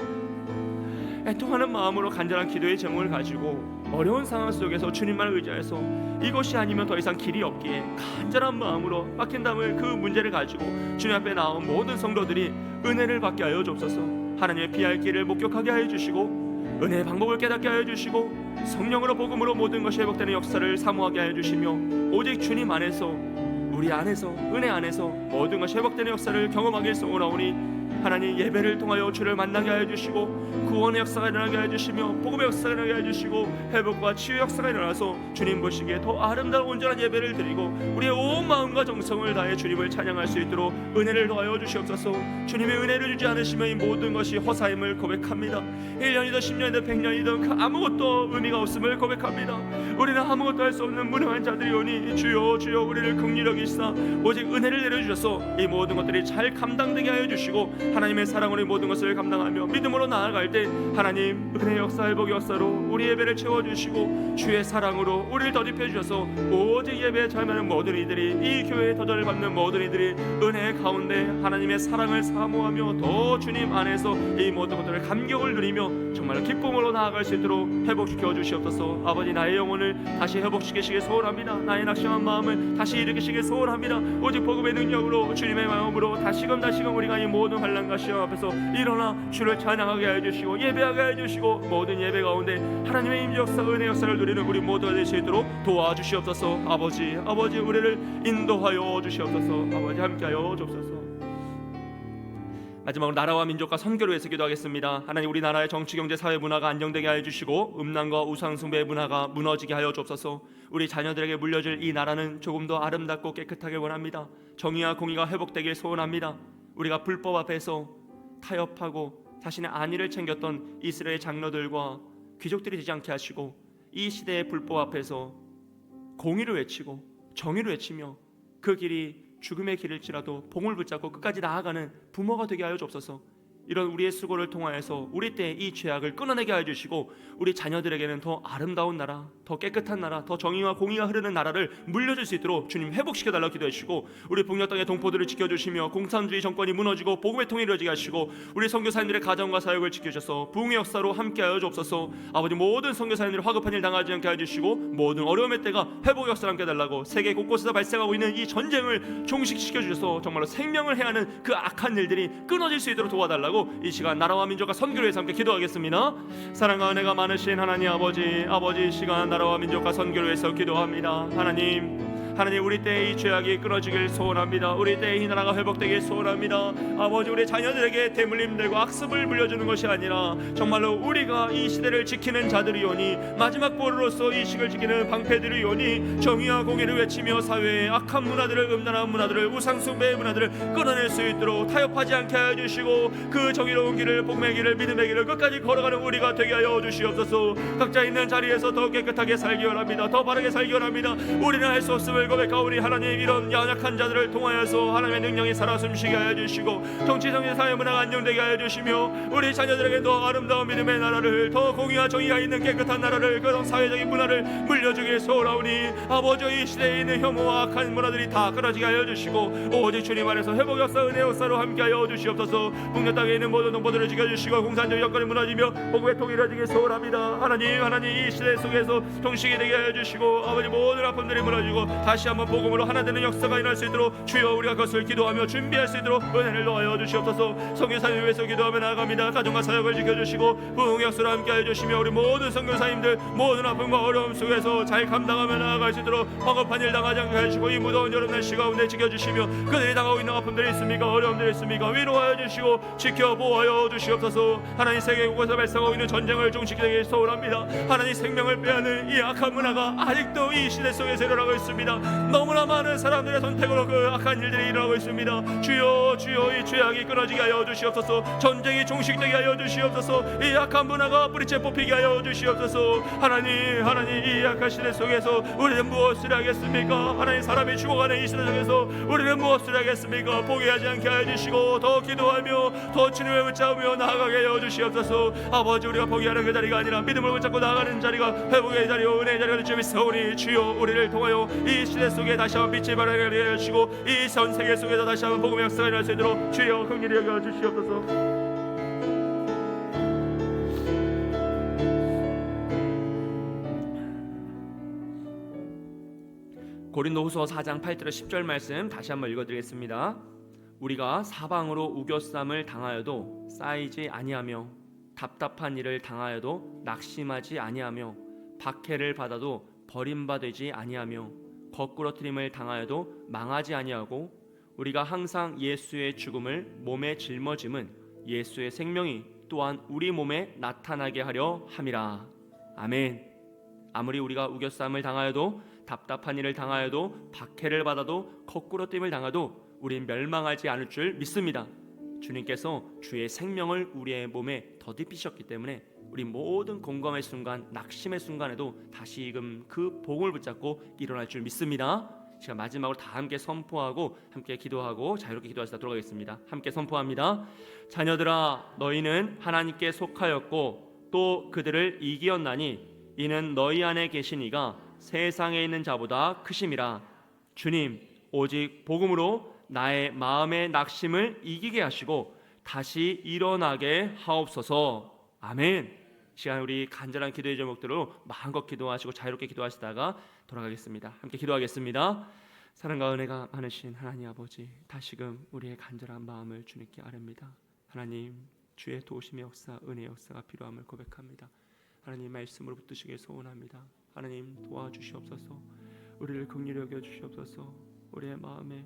애통하는 마음으로 간절한 기도의 제목을 가지고 어려운 상황 속에서 주님만 의지해서 이것이 아니면 더 이상 길이 없기에 간절한 마음으로 막힌 담을 그 문제를 가지고 주님 앞에 나온 모든 성도들이 은혜를 받게 하여 주옵소서. 하나님의 피할 길을 목격하게 하여 주시고 은혜의 방법을 깨닫게 하여 주시고 성령으로 복음으로 모든 것이 회복되는 역사를 사모하게 하여 주시며 오직 주님 안에서 우리 안에서 은혜 안에서 모든 것이 회복되는 역사를 경험하길 소원하오니 하나님 예배를 통하여 주를 만나게 하여 주시고 구원의 역사가 일어나게 하여 주시며 복음의 역사가 일어나게 하여 주시고 회복과 치유 역사가 일어나서 주님 보시기에 더 아름다운 온전한 예배를 드리고 우리의 온 마음과 정성을 다해 주님을 찬양할 수 있도록 은혜를 더하여 주시옵소서. 주님의 은혜를 주지 않으시면 이 모든 것이 허사임을 고백합니다. 1년이든 10년이든 100년이든 그 아무것도 의미가 없음을 고백합니다. 우리는 아무것도 할 수 없는 무능한 자들이오니 주여 우리를 긍휼히 여기시사 오직 은혜를 내려주셔서 이 모든 것들이 잘 감당되게 하여 주시고 하나님의 사랑으로 모든 것을 감당하며 믿음으로 나아갈 때 하나님 은혜의 역사 회복의 역사로 우리 예배를 채워주시고 주의 사랑으로 우리를 덧입혀 주셔서 오직 예배에 참여하는 모든 이들이 이 교회의 도전을 받는 모든 이들이 은혜의 가운데 하나님의 사랑을 사모하며 더 주님 안에서 이 모든 것들을 감격을 누리며 정말 기쁨으로 나아갈 수 있도록 회복시켜 주시옵소서. 아버지 나의 영혼을 다시 회복시키시길 소원합니다. 나의 낙심한 마음을 다시 일으키시길 소원합니다. 오직 복음의 능력으로 주님의 마음으로 다시금 우리가 이 모든 환난과 시험 앞에서 일어나 주를 찬양하게 해주시고 예배하게 해주시고 모든 예배 가운데 하나님의 임재 역사 은혜 역사를 누리는 우리 모두가 될 수 있도록 도와주시옵소서. 아버지 우리를 인도하여 주시옵소서. 아버지 함께하여 주옵소서. 마지막으로 나라와 민족과 선교를 위해서 기도하겠습니다. 하나님 우리나라의 정치, 경제, 사회, 문화가 안정되게 하여 주시고 음란과 우상숭배의 문화가 무너지게 하여 주옵소서. 우리 자녀들에게 물려줄 이 나라는 조금 더 아름답고 깨끗하게 원합니다. 정의와 공의가 회복되길 소원합니다. 우리가 불법 앞에서 타협하고 자신의 안위를 챙겼던 이스라엘 장로들과 귀족들이 되지 않게 하시고 이 시대의 불법 앞에서 공의를 외치고 정의를 외치며 그 길이 죽음의 길일지라도 봉을 붙잡고 끝까지 나아가는 부모가 되게 하여 주옵소서. 이런 우리의 수고를 통하여서 우리 때의 이 죄악을 끊어내게 하여 주시고 우리 자녀들에게는 더 아름다운 나라, 더 깨끗한 나라, 더 정의와 공의가 흐르는 나라를 물려줄 수 있도록 주님 회복시켜달라고 기도해 주시고, 우리 북녘 땅의 동포들을 지켜주시며 공산주의 정권이 무너지고 복음의 통일이 이루어지게 하시고 우리 선교사님들의 가정과 사역을 지켜주셔서 부흥의 역사로 함께하여 주옵소서. 아버지, 모든 선교사님들이 화급한 일 당하지 않게 해주시고 모든 어려움의 때가 회복의 역사를 함께 해달라고, 세계 곳곳에서 발생하고 있는 이 전쟁을 종식시켜 주셔서 정말로 생명을 해하는 그 악한 일들이 끊어질 수 있도록 도와달라고 이 시간 나라와 민족과 선교를 위해서 함께 기도하겠습니다. 사랑과 은혜가 많으신 하나님 아버지, 이 시간 나라와 민족과 선교를 위해서 기도합니다. 하나님, 우리 때의 이 죄악이 끊어지길 소원합니다. 우리 때의 이 나라가 회복되길 소원합니다. 아버지, 우리 자녀들에게 대물림되고 악습을 물려주는 것이 아니라 정말로 우리가 이 시대를 지키는 자들이오니, 마지막 보루로서 이 시를 지키는 방패들이오니 정의와 공의를 외치며 사회의 악한 문화들을, 음란한 문화들을, 우상숭배의 문화들을 끊어낼 수 있도록 타협하지 않게 하여 주시고 그 정의로운 길을, 복음의 길을, 믿음의 길을 끝까지 걸어가는 우리가 되게 하여 주시옵소서. 각자 있는 자리에서 더 깨끗하게 살기 원합니다. 더 바르게 살기 원합니다. 우리는 할 수 없음을 고백하오니 하나님, 이런 연약한 자들을 통하여서 하나님의 능력이 살아 숨쉬게 하여 주시고 정치성의 사회 문화가 안정되게 하여 주시며 우리 자녀들에게 더 아름다운 믿음의 나라를, 더 공의와 정의가 있는 깨끗한 나라를, 그런 사회적인 문화를 물려주길 소원하오니 아버지, 이 시대에 있는 혐오와 악한 문화들이 다 끊어지게 하여 주시고 오직 주님 안에서 회복 역사, 은혜 역사로 함께 하여 주시옵소서. 북녘 땅에 있는 모든 동포들을 지켜주시고 공산주의 여건이 무너지며 복음의 통일이 이루어지길 소원합니다. 하나님, 이 시대 속에서 종식이 되게 하여 주시고 아버지, 모든 아픔들이 무너지고 다시 한번 복음으로 하나 되는 역사가 일어날 수 있도록 주여 우리가 그것을 기도하며 준비할 수 있도록 은혜를 놓아여 주시옵소서. 선교사님 위해서 기도하며 나아갑니다. 가정과 사역을 지켜주시고 부흥의 역사로 함께 해주시며 우리 모든 선교사님들 모든 아픔과 어려움 속에서 잘 감당하며 나아갈 수 있도록 황급한 일 당하지 않게 해주시고 이 무더운 여름 날씨 가운데 지켜주시며 그들이 당하고 있는 아픔들이 있습니까, 어려움들이 있습니까, 위로하여 주시고 지켜보아여 주시옵소서. 하나님, 세계 곳곳에서 발생하고 있는 전쟁을 종식되게 소원합니다. 하나님, 생명을 빼앗는 이 악한 문화가 아직도 이 시대 속에서 일어나고 있습니다. 너무나 많은 사람들의 선택으로 그 악한 일들이 일어나고 있습니다. 주여 이 죄악이 끊어지게 하여 주시옵소서. 전쟁이 종식되게 하여 주시옵소서. 이 악한 문화가 뿌리째 뽑히게 하여 주시옵소서. 하나님, 이 악한 시대 속에서 우리는 무엇을 하겠습니까? 하나님, 사람이 죽어가는 이 시대 속에서 우리는 무엇을 하겠습니까? 포기하지 않게 하여 주시고 더 기도하며 더 주님을 붙잡으며 나아가게 하여 주시옵소서. 아버지, 우리가 포기하는 그 자리가 아니라 믿음을 붙잡고 나아가는 자리가 회복의 자리요 은혜의 자리가 될 줄 믿사오니 주여 우리를 통하여 이 시대 속에 다시 한번 빛이 발하게 하여 주시고 이 전 세계 속에서 다시 한번 복음의 역사가 일어날 수 있도록 주여 긍휼히 여겨 주시옵소서. 고린도후서 4장 8절에 10절 말씀 다시 한번 읽어드리겠습니다. 우리가 사방으로 우겨쌈을 당하여도 쌓이지 아니하며 답답한 일을 당하여도 낙심하지 아니하며 박해를 받아도 버림받지 아니하며 거꾸러뜨림을 당하여도 망하지 아니하고 우리가 항상 예수의 죽음을 몸에 짊어짐은 예수의 생명이 또한 우리 몸에 나타나게 하려 함이라. 아멘. 아무리 우리가 우겨쌈을 당하여도 답답한 일을 당하여도 박해를 받아도 거꾸러뜨림을 당하도 우린 멸망하지 않을 줄 믿습니다. 주님께서 주의 생명을 우리의 몸에 덧입히셨기 때문에 우리 모든 공감의 순간, 낙심의 순간에도 다시금 그 복을 붙잡고 일어날 줄 믿습니다. 제가 마지막으로 다 함께 선포하고 함께 기도하고 자유롭게 기도하시다 돌아가겠습니다. 함께 선포합니다. 자녀들아, 너희는 하나님께 속하였고 또 그들을 이기었나니 이는 너희 안에 계신 이가 세상에 있는 자보다 크심이라. 주님, 오직 복음으로 나의 마음의 낙심을 이기게 하시고 다시 일어나게 하옵소서. 아멘. 시간 우리 간절한 기도의 제목들로 마음껏 기도하시고 자유롭게 기도하시다가 돌아가겠습니다. 함께 기도하겠습니다. 사랑과 은혜가 많으신 하나님 아버지, 다시금 우리의 간절한 마음을 주님께 아뢰입니다. 하나님, 주의 도우심의 역사, 은혜의 역사가 필요함을 고백합니다. 하나님, 말씀으로 붙드시길 소원합니다. 하나님, 도와주시옵소서. 우리를 긍휼히 여겨 주시옵소서. 우리의 마음에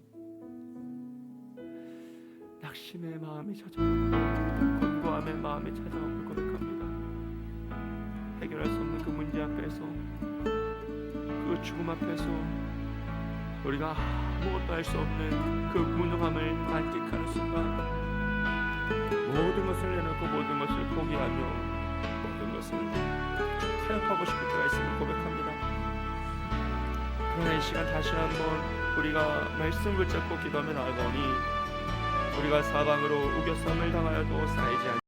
낙심의 마음이 찾아오고 곤고함의 마음이 찾아옴을 고백합니다. 해결할 수 없는 그 문제 앞에서, 그 죽음 앞에서 우리가 아무것도 할 수 없는 그 무능함을 만끽하는 순간 모든 것을 내놓고 모든 것을 포기하며 모든 것을 타협하고 싶을 때가 있음을 고백합니다. 그러나 이 시간 다시 한번 우리가 말씀 붙잡고 기도하며 나아가오니 우리가 사방으로 우겨쌈을 당하여도 쌓이지 않